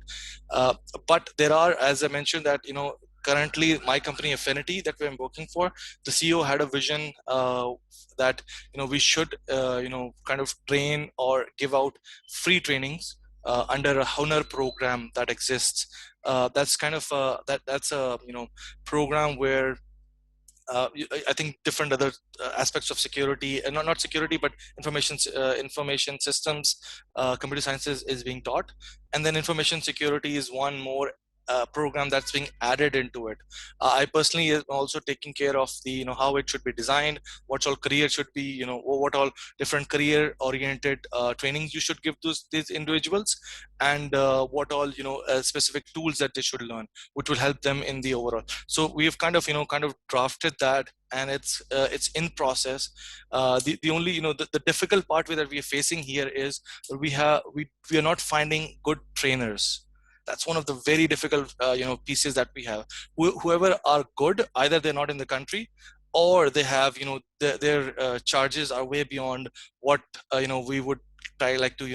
But there are, as I mentioned, that currently my company Afiniti that we're working for, the CEO had a vision that we should kind of train or give out free trainings under a honor program that exists. That's kind of that's a program where I think different other aspects of security, and not security, but information systems, computer sciences is being taught, and then information security is one more program that's being added into it. I personally am also taking care of the how it should be designed, what all career should be, what all different career oriented trainings you should give these individuals, and what all specific tools that they should learn, which will help them in the overall. So we've kind of drafted that, and it's in process. The only the difficult part that we are facing here is we are not finding good trainers. That's one of the very difficult pieces that we have. Whoever are good, either they're not in the country, or they have their charges are way beyond what we would like to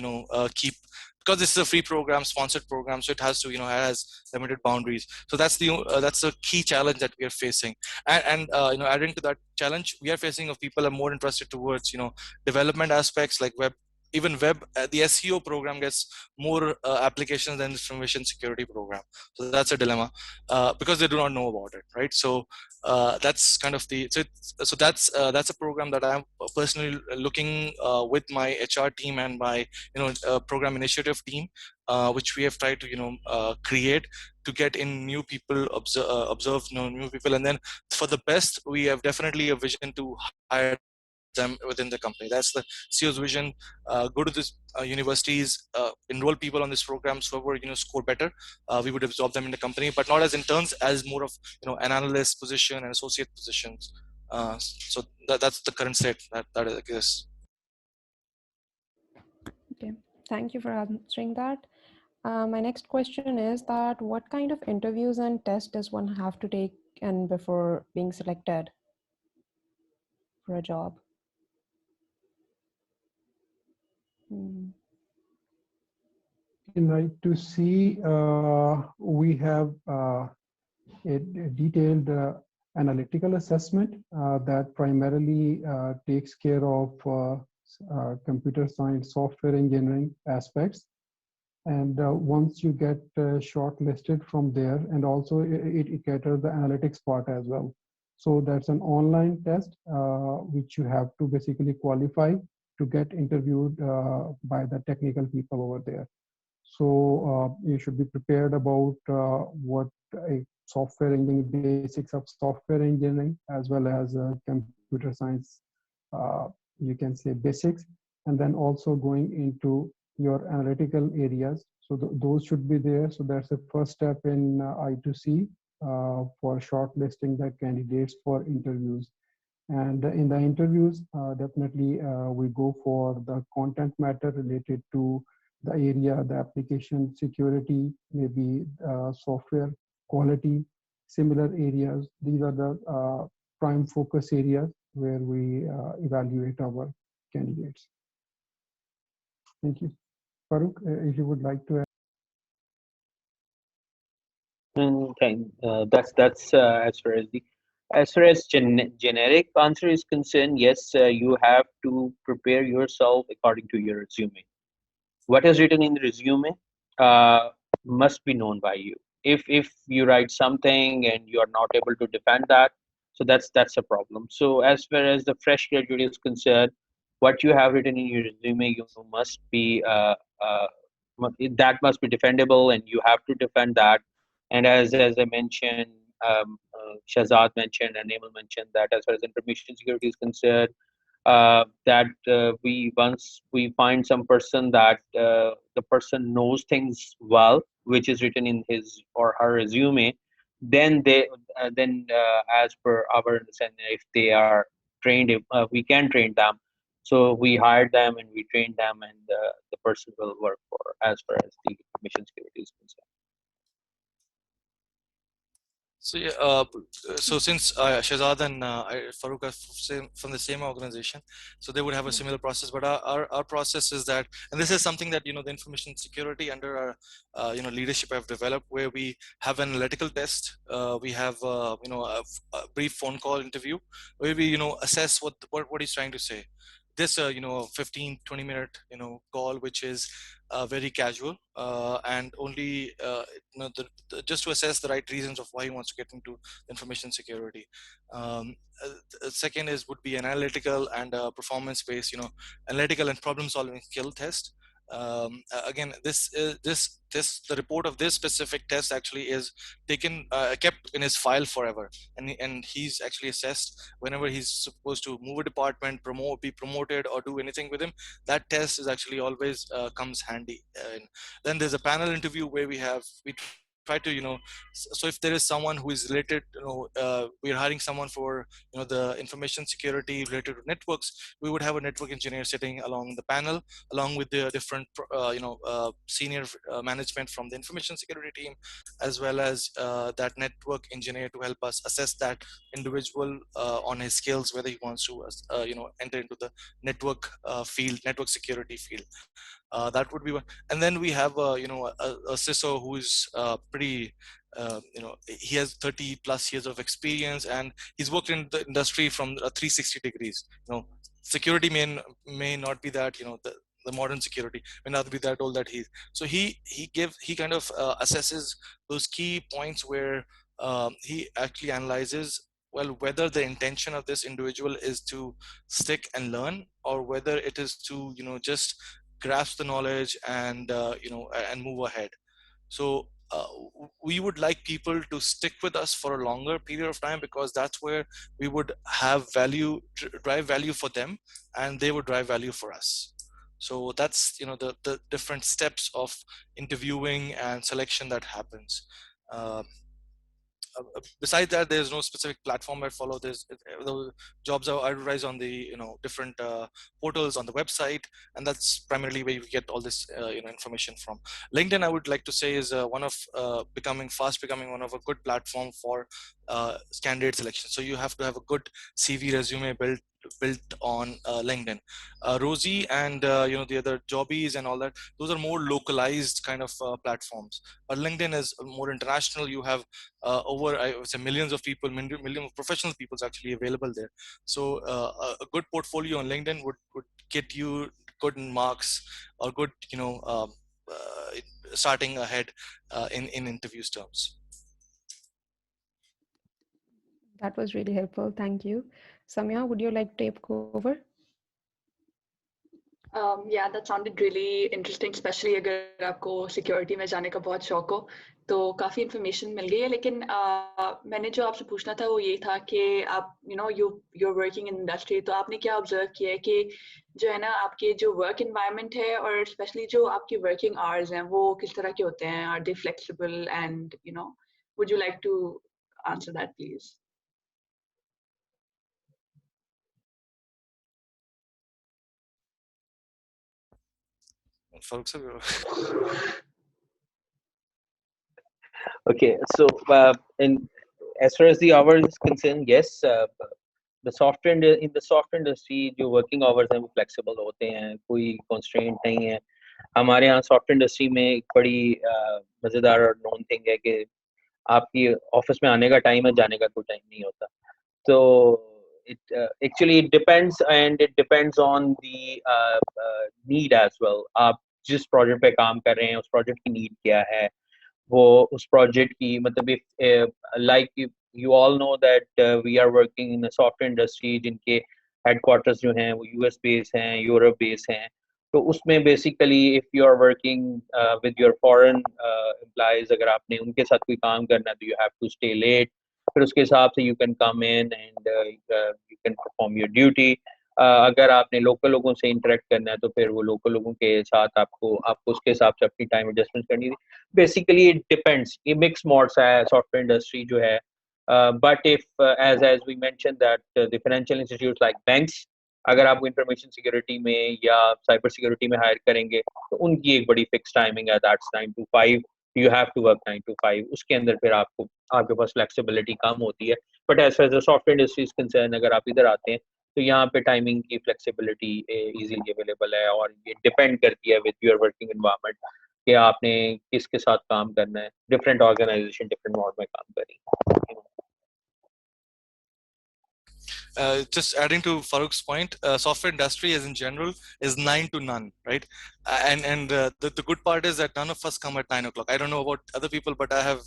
keep, because this is a free program, sponsored program, so it has to has limited boundaries. So that's the key challenge that we are facing. And adding to that challenge, we are facing of people are more interested towards development aspects like web. Even web, the SEO program gets more applications than the information security program. So that's a dilemma because they do not know about it, right? So that's kind of the so that's a program that I'm personally looking with my HR team and my program initiative team, which we have tried to create to get in new people, observe new people, and then for the best, we have definitely a vision to hire them within the company. That's the CEO's vision. Go to these universities, enroll people on this program, so whoever score better, we would absorb them in the company, but not as interns, as more of an analyst position and associate positions. So that's the current state that exists. Okay, thank you for answering that. My next question is that what kind of interviews and tests does one have to take and before being selected for a job? In I2C, we have a detailed analytical assessment that primarily takes care of computer science, software engineering aspects. And once you get shortlisted from there, and also it caters the analytics part as well. So that's an online test which you have to basically qualify to get interviewed by the technical people over there. So you should be prepared about what a software engineering, basics of software engineering, as well as computer science, you can say basics, and then also going into your analytical areas. So those should be there. So that's the first step in I2C for shortlisting the candidates for interviews. And in the interviews, definitely we go for the content matter related to the area, the application security, maybe software quality, similar areas. These are the prime focus areas where we evaluate our candidates. Thank you. Farooq, if you would like to add. That's as far as generic answer is concerned. Yes, you have to prepare yourself according to your resume. What is written in the resume uh, must be known by you. If you write something and you are not able to defend that, so that's a problem. So as far as the fresh graduate is concerned, what you have written in your resume, you must be that must be defendable, and you have to defend that. And as I mentioned, Shahzad mentioned and Emal mentioned that as far as information security is concerned, that we once we find some person that the person knows things well, which is written in his or her resume, then as per our understanding, if they are trained, if we can train them, so we hire them and we train them, and the person will work for as far as the information security is concerned. So yeah, so since Shahzad and Farooq are from the same organization, so they would have a similar process. But our process is that, and this is something that the information security under our leadership have developed, where we have an analytical test. We have a brief phone call interview where we assess what he's trying to say. This 15-20 minute call, which is very casual and only just to assess the right reasons of why he wants to get into information security. Second would be an analytical and performance based analytical and problem solving skill test. Again, the report of this specific test actually is taken kept in his file forever, and he's actually assessed whenever he's supposed to move a department, be promoted, or do anything with him. That test is actually always comes handy. And then there's a panel interview where we try to so if there is someone who is related, we're hiring someone for the information security related to networks, we would have a network engineer sitting along the panel along with the different senior management from the information security team, as well as that network engineer to help us assess that individual on his skills, whether he wants to enter into the network security field. That would be one. And then we have a CISO who is pretty he has 30 plus years of experience, and he's worked in the industry from 360 degrees. Security may not be that the modern security may not be that old that he kind of assesses those key points where he actually analyzes, well, whether the intention of this individual is to stick and learn, or whether it is to just grasp the knowledge and and move ahead. So we would like people to stick with us for a longer period of time, because that's where we would have drive value for them, and they would drive value for us. So that's the different steps of interviewing and selection that happens. besides that, there's no specific platform I follow. The jobs are advertised on the different portals on the website, and that's primarily where you get all this information from. LinkedIn, I would like to say, is one of becoming one of a good platform for candidate selection. So you have to have a good CV resume built on LinkedIn. Rosie and the other Jobbies and all that, those are more localized kind of platforms. But LinkedIn is more international. You have over, I would say, millions of people, million of professional people actually available there. So a good portfolio on LinkedIn would get you good marks or good starting ahead in interviews terms. That was really helpful. Thank you. Samya, would you like to take over? Yeah, that sounded really interesting, especially अगर आपको security में जाने का बहुत शौक हो तो काफ़ी information मिल गई है, लेकिन मैंने जो आपसे पूछना था वो ये था कि आप you're working in industry, तो आपने क्या observe किया है कि जो है ना आपके जो work environment है और especially जो आपके working hours हैं वो किस तरह के होते हैं? Are they flexible? And would you like to answer that, please? Farooq sir. Okay, so as far as the hours is concerned, yes, the software in the software industry, जो working hours हैं वो flexible होते हैं, कोई constraint नहीं है. हमारे यहाँ software industry में एक बड़ी मजेदार और known thing है कि आपकी office में आने का time है, जाने का कोई time नहीं होता. So it actually it depends, and it depends on the need as well. आप जिस project पे काम कर रहे हैं उस project की need क्या है, वो उस project की मतलब if like you all know that we are working in a software industry जिनके headquarters जो हैं वो US based हैं, Europe based हैं, तो उसमें basically if you are working with your foreign employees, अगर आपने उनके साथ कोई काम करना है तो you have to stay late. फिर उसके हिसाब से you can come in and you can perform your duty. अगर आपने लोकल लोगों से इंटरेक्ट करना है तो फिर वो लोकल लोगों के साथ आपको उसके हिसाब से अपनी टाइम एडजस्टमेंट करनी है. बेसिकली इट डिपेंड्स, ये मिक्स मोड्स है सॉफ्टवेयर इंडस्ट्री जो है. But if as we mention that the financial institutes like banks, अगर आप इंफॉर्मेशन सिक्योरिटी में या साइबर सिक्योरिटी में हायर करेंगे तो उनकी एक बड़ी फिक्स टाइमिंग है, that's 9 to 5. You have to work 9 to 5. उसके अंदर फिर आपके पास फ्लेक्सिबिलिटी कम होती है. But as far as the software industry is concern, अगर आप इधर आते हैं तो यहाँ पे टाइमिंग की फ्लेक्सिबिलिटी इजीली अवेलेबल है, और ये डिपेंड करती है विद योर वर्किंग एनवायरनमेंट कि आपने किसके साथ काम करना है. डिफरेंट ऑर्गेनाइजेशन डिफरेंट मोड में काम करेंगे. Just adding to Farooq's point, software industry as in general is 9 to none, right? And the good part is that none of us come at 9 o'clock. I don't know about other people, but I have,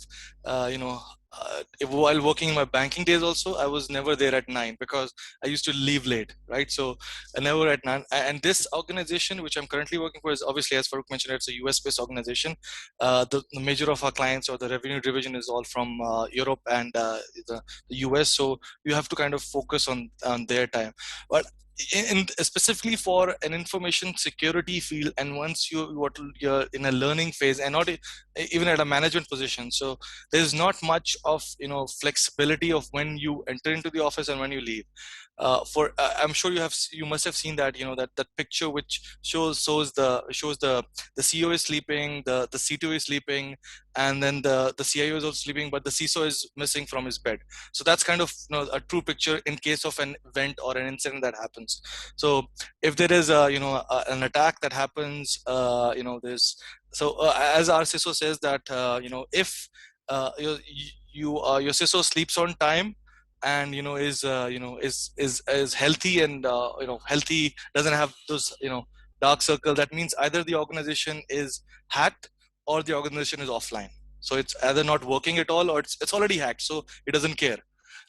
while working in my banking days also, I was never there at 9 because I used to leave late, right? So I never at 9. And this organization, which I'm currently working for, is obviously, as Farooq mentioned, it's a US-based organization. The major of our clients or the revenue division is all from Europe and the US. So you have to kind of focus on their time. But specifically for an information security field, and once you're in a learning phase and not even at a management position, so there's not much of flexibility of when you enter into the office and when you leave. I'm sure you must have seen that that picture which shows the CEO is sleeping, the CTO is sleeping, and then the CIO is also sleeping, but the CISO is missing from his bed. So that's kind of a true picture in case of an event or an incident that happens. So if there is an attack that happens, there's as our CISO says that if your CISO sleeps on time and is healthy and healthy, doesn't have those dark circle, that means either the organization is hacked or the organization is offline. So it's either not working at all or it's already hacked, so it doesn't care,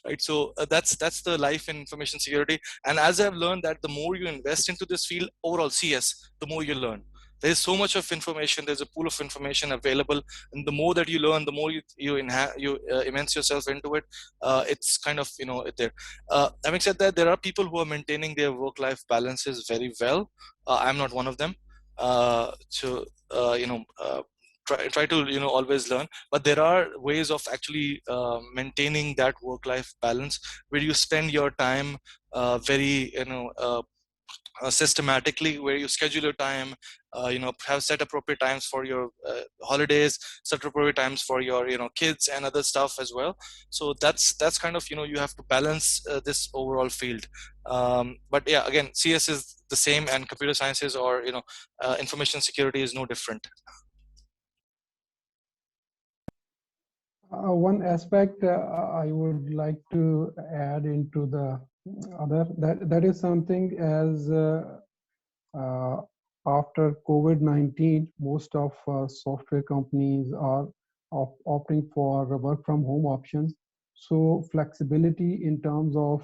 right? So that's the life in information security. And as I've learned that the more you invest into this field, overall CS, the more you learn. There's so much of information, there's a pool of information available, and the more that you learn, the more you immerse yourself into it. It's kind of there. Having said that, there are people who are maintaining their work-life balances very well. I'm not one of them. try to always learn, but there are ways of actually maintaining that work-life balance where you spend your time very systematically, where you schedule your time, have set appropriate times for your holidays, set appropriate times for your kids and other stuff as well. So that's kind of you have to balance this overall field. But yeah, again, CS is the same, and computer sciences or information security is no different. One aspect I would like to add into the other, that is something as after COVID-19, most of software companies are opting for work from home options. So flexibility in terms of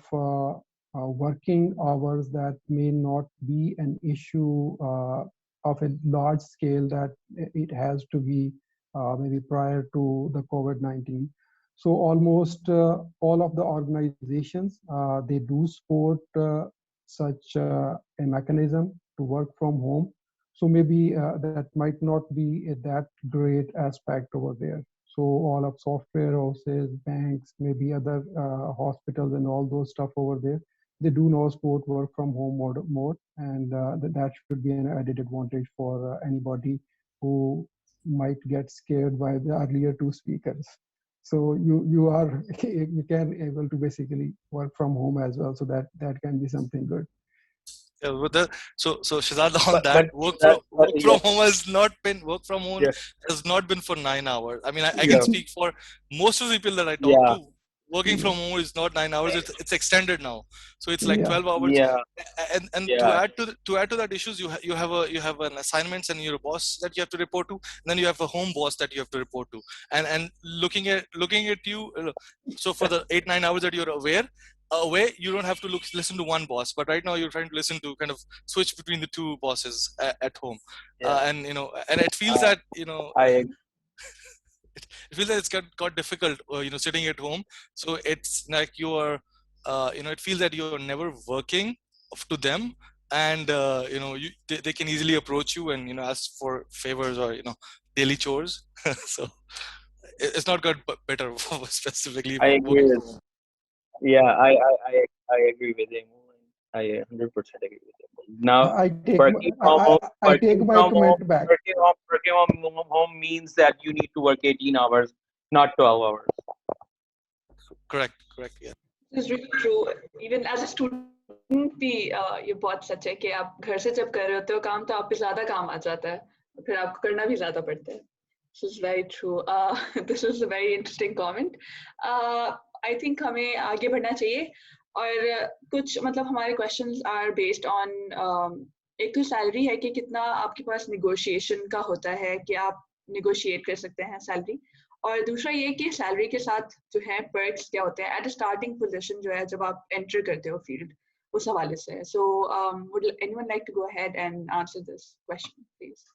working hours, that may not be an issue of a large scale that it has to be maybe prior to the COVID-19. So almost all of the organizations, they do support such a mechanism to work from home. So maybe that might not be that great aspect over there. So all of software houses, banks, maybe other hospitals and all those stuff over there, they do now support work from home mode, and that should be an added advantage for anybody who might get scared by the earlier two speakers. So you are you can able to basically work from home as well. So that can be something good. So Shahzad, on that, work from home has not been for 9 hours. I mean, I can speak for most of the people that I talk to. Working from home is not 9 hours. It's extended now, so it's like 12 hours. And to add to that issues, you have an assignments and your boss that you have to report to, and then you have a home boss that you have to report to, and looking at you. So for the 8-9 hours that you're away, you don't have to listen to one boss, but right now you're trying to listen to kind of switch between the two bosses at home. And it feels that it feels that it's got difficult sitting at home. So it's like you're it feels that you're never working to them, and they can easily approach you and ask for favors or daily chores. So it's not got better specifically working from home. I agree with him. I 100% agree with him. Now, I take my from comment back. Working from home means that you need to work 18 hours, not 12 hours. Correct. Yeah. This is really true. Even as a student भी ये बहुत सच है कि आप घर से जब कर रहे होते हो काम, तो आप पे ज़्यादा काम आ जाता है, फिर आपको करना भी ज़्यादा पड़ता है. This is very true. This is a very interesting comment. I think हमें आगे बढ़ना चाहिए, और कुछ मतलब हमारे questions are based on एक तो सैलरी है कि कितना आपके पास negotiation का होता है कि आप negotiate कर सकते हैं सैलरी, और दूसरा ये कि सैलरी के साथ जो है perks क्या होते हैं at a starting position जो है जब आप enter करते हो field, उस हवाले से. So would anyone like to go ahead and answer this question, please?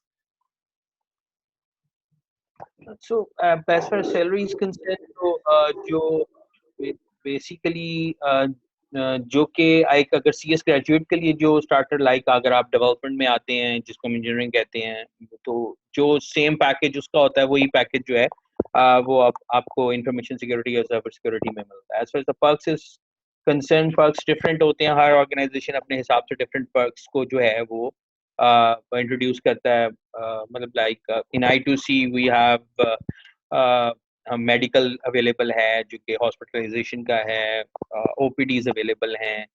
So as far as salary is concerned, तो जो basically जो कि एक अगर CS ग्रेजुएट के लिए जो स्टार्टर लाइक अगर आप डेवलपमेंट में आते हैं जिसको हम इंजीनियरिंग कहते हैं, तो जो सेम पैकेज उसका होता है वही पैकेज जो है वो आपको इंफॉर्मेशन सिक्योरिटी और साइबर सिक्योरिटी में मिलता है. As far as the perks is concern, perks different होते हैं, हर ऑर्गेनाइजेशन अपने हिसाब से डिफरेंट पर्क्स को जो है वो इंट्रोड्यूस करता है. मतलब like in I2C we have medical available है जो कि हॉस्पिटलाइजेशन का है, OPDs अवेलेबल हैं,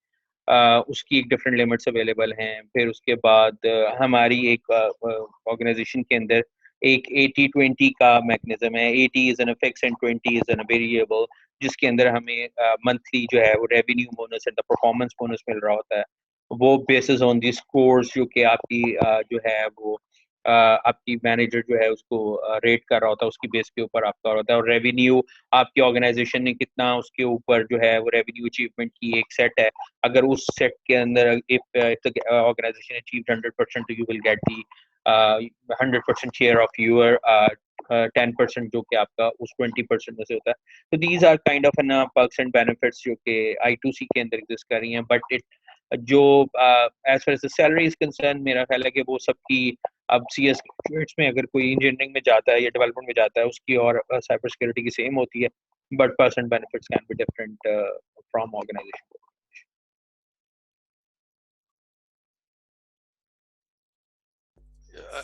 उसकी एक डिफरेंट लिमिट्स अवेलेबल हैं. फिर उसके बाद हमारी एक ऑर्गेनाइजेशन के अंदर एक 80-20 का मैकेनिज्म है. 80 is an fix and 20 is an variable, जिसके अंदर हमें मंथली जो है वो revenue bonus and performance bonus मिल रहा होता है. वो बेसिस ऑन दी स्कोर्स जो कि आपकी जो है वो आपकी मैनेजर जो है उसको रेट कर रहा होता है, उसकी बेस के ऊपर आपका होता है. और रेवेन्यू आपकी ऑर्गेनाइजेशन ने कितना उसके ऊपर जो है वो रेवेन्यू अचीवमेंट की एक सेट है. अगर उस सेट के अंदर if organization achieved 100%, you will get the 100% share of your 10% जो कि आपका उस 20% में से होता है. तो these are kind of an perks and benefits जो कि I2C के अंदर एग्जिस्ट कर रही हैं. बट इट जो as far as the salary is concern, मेरा ख्याल है कि वो सबकी अब CS में अगर कोई इंजीनियरिंग में जाता है या डेवलपमेंट में जाता है उसकी और साइबर सिक्योरिटी की सेम होती है, but person benefits can be different from organization.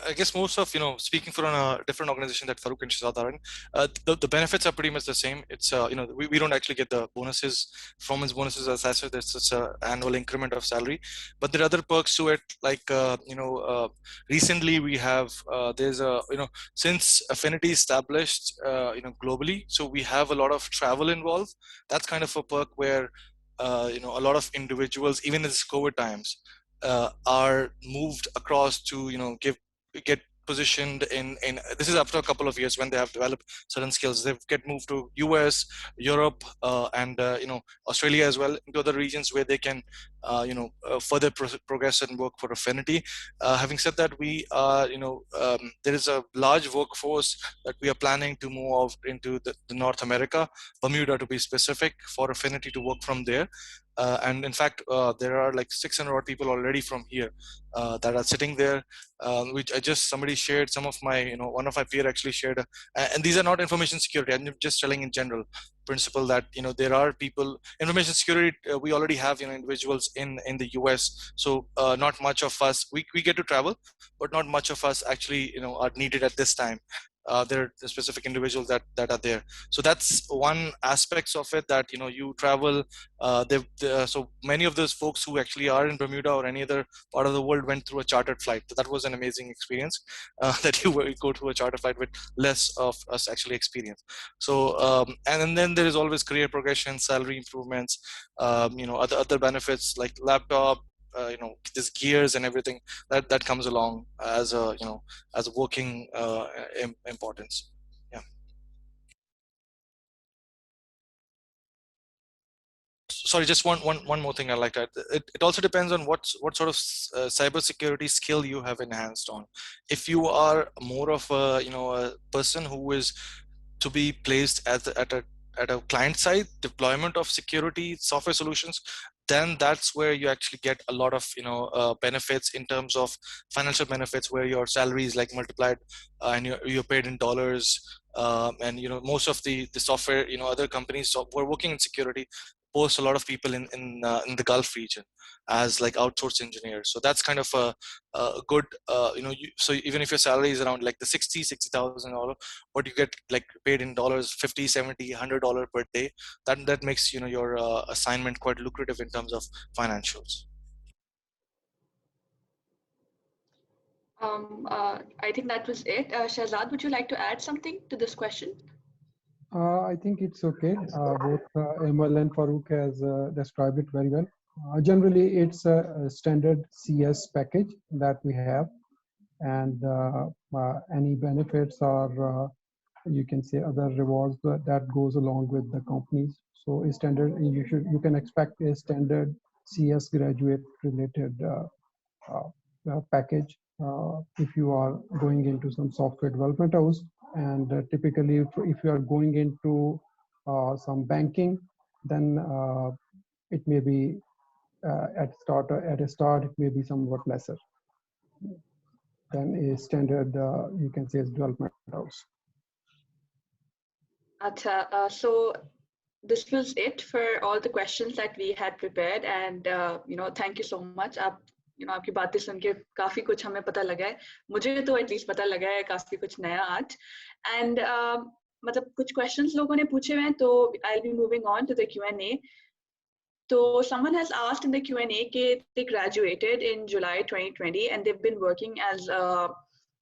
I guess most of, speaking for a different organization that Farooq and Shahzad are in, the benefits are pretty much the same. It's, we don't actually get the bonuses, performance bonuses as such. It's just an annual increment of salary. But there are other perks to it. Like, recently we have, there's a, since Afiniti established, globally, so we have a lot of travel involved. That's kind of a perk where, a lot of individuals, even in this COVID times, are moved across to get positioned in this is after a couple of years when they have developed certain skills. They get moved to US, Europe, and Australia as well, into other regions where they can further progress and work for Affinity. Having said that, we there is a large workforce that we are planning to move into the North America, Bermuda to be specific, for Affinity to work from there. And in fact, there are like 600 odd people already from here that are sitting there. Which somebody shared some of my, one of my peer actually shared, and these are not information security. I'm just telling in general principle that there are people information security. We already have individuals in the US, so not much of us we get to travel, but not much of us actually are needed at this time. There are specific individuals that are there, so that's one aspects of it, that you travel. So many of those folks who actually are in Bermuda or any other part of the world went through a chartered flight. So that was an amazing experience, that you go to a charter flight with less of us actually experience. So and then there is always career progression, salary improvements, other benefits like laptop, this gears and everything that comes along as a as a working importance. Yeah. Sorry, just one more thing I like to add. It also depends on what sort of cybersecurity skill you have enhanced on. If you are more of a a person who is to be placed at a client side deployment of security software solutions, then that's where you actually get a lot of benefits in terms of financial benefits, where your salary is like multiplied, and you're paid in dollars. And most of the software, other companies who are working in security post a lot of people in the Gulf region as like outsourced engineers. So that's kind of a good so even if your salary is around like the $60,000, what you get like paid in dollars, 50, 70, $100 per day, that makes your assignment quite lucrative in terms of financials. I think that was it. Shahzad, would you like to add something to this question? I think it's okay. Both Emal and Farooq has described it very well. Generally, it's a standard CS package that we have, and any benefits or you can say other rewards that goes along with the companies. So a standard, you can expect a standard CS graduate related package if you are going into some software development house. And typically, if you are going into some banking, then it may be at a start it may be somewhat lesser than a standard you can say development house. Acha, so this was it for all the questions that we had prepared, and thank you so much. आपकी बातें सुन के काफी कुछ हमें पता लगा है, मुझे तो एटलीस्ट पता लगा है काफी कुछ नया आज. एंड मतलब कुछ क्वेश्चंस लोगों ने पूछे हुए हैं, तो I'll be moving on to the Q&A. So someone has asked in the Q&A that they graduated in July 2020 and they've been working as a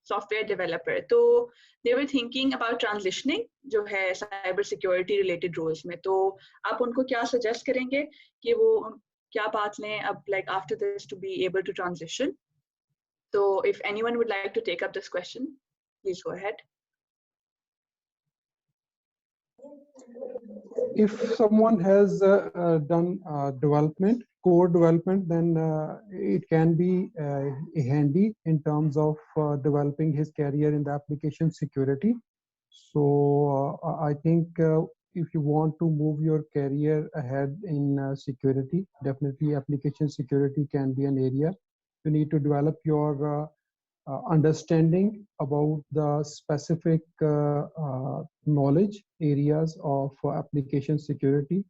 software developer. So they were thinking about transitioning जो है cyber security related roles में. तो आप उनको क्या suggest करेंगे कि वो क्या path लें अब like after this to be able to transition? So if anyone would like to take up this question, please go ahead. If someone has done development, core development, then it can be handy in terms of developing his career in the application security. So I think if you want to move your career ahead in security, definitely application security can be an area. You need to develop your understanding about the specific knowledge areas of application security,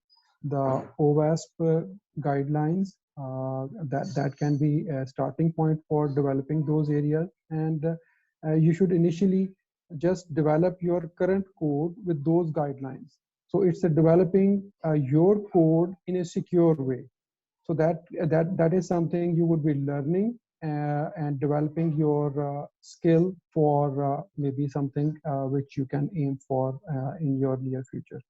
the OWASP guidelines, that can be a starting point for developing those areas. And you should initially just develop your current code with those guidelines. So it's a developing your code in a secure way. So that is something you would be learning and developing your skill for maybe something which you can aim for in your near future.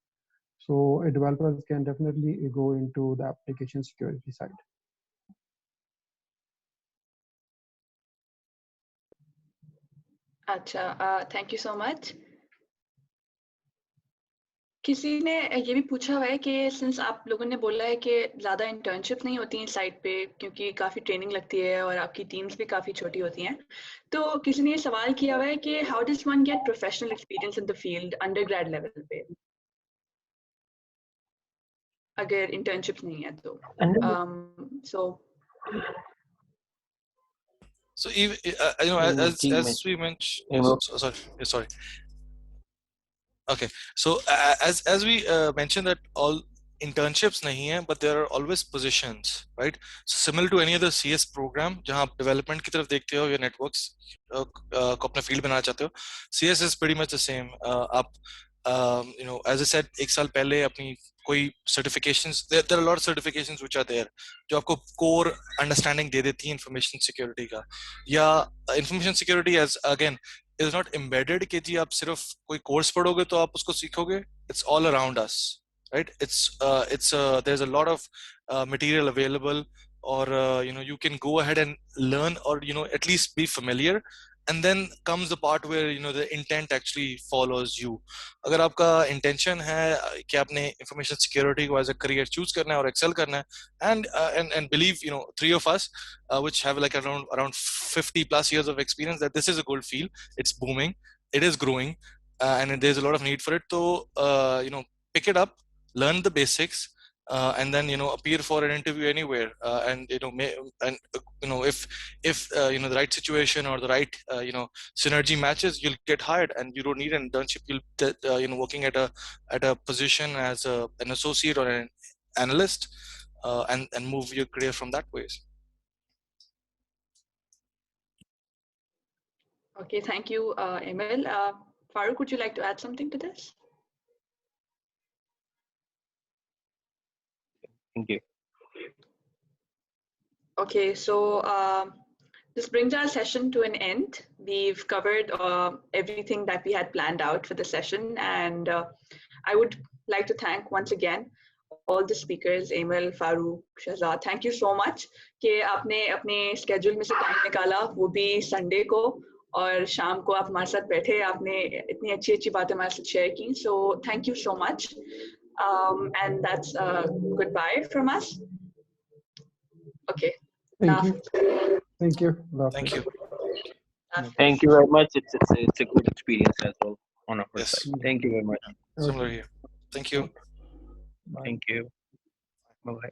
So a developer can definitely go into the application security side. अच्छा, thank you so much. किसी ने ये भी पूछा हुआ है कि since आप लोगों ने बोला है कि ज़्यादा इंटर्नशिप नहीं होती हैं साइट पे क्योंकि काफ़ी ट्रेनिंग लगती है और आपकी टीम्स भी काफ़ी छोटी होती हैं, तो किसी ने ये सवाल किया हुआ है कि how does one get professional experience in the field undergrad level पे अगर इंटर्नशिप नहीं है तो So even, as we mentioned, sorry. Okay, so as we mentioned that all internships nahi hai, but there are always positions, right? So similar to any other CS program, जहाँ आप development की तरफ देखते हो या networks को अपना field बनाना चाहते हो, CS is pretty much the same. आप as I said, एक साल पहले अपनी कोई certifications, there are a lot of certifications which are there, जो आपको core understanding दे देती है information security का, या information security as again is not embedded कि जी आप सिर्फ कोई कोर्स पढ़ोगे तो आप उसको सीखोगे. It's all around us, right? There's a lot of material available, or you can go ahead and learn, or at least be familiar, and then comes the part where the intent actually follows you. अगर आपका intention है कि आपने information security को as a career choose करना है और excel करना है, and believe three of us which have like around 50 plus years of experience, that this is a good field, it's booming, it is growing, and there's a lot of need for it. So pick it up, learn the basics, and then appear for an interview anywhere, and if the right situation or the right synergy matches, you'll get hired, and you don't need an internship. You'll working at a position as an associate or an analyst, and move your career from that ways. Okay, thank you, Emal. Farooq, would you like to add something to this? Thank you. Okay, so this brings our session to an end. We've covered everything that we had planned out for the session, and I would like to thank once again all the speakers, Emal, Farooq, Shahzad. Thank you so much कि आपने अपने schedule में से time निकाला, वो भी Sunday को, और शाम को आप हमारे साथ बैठे, आपने इतनी अच्छी बातें हमारे साथ share की. So thank you so much, and that's goodbye from us. Okay. Thank you. Thank you. Thank you. Thank you very much. It's a good experience as well on our Yes. side. Thank you very much. Similar here. Thank you. Bye. Thank you. Bye-bye.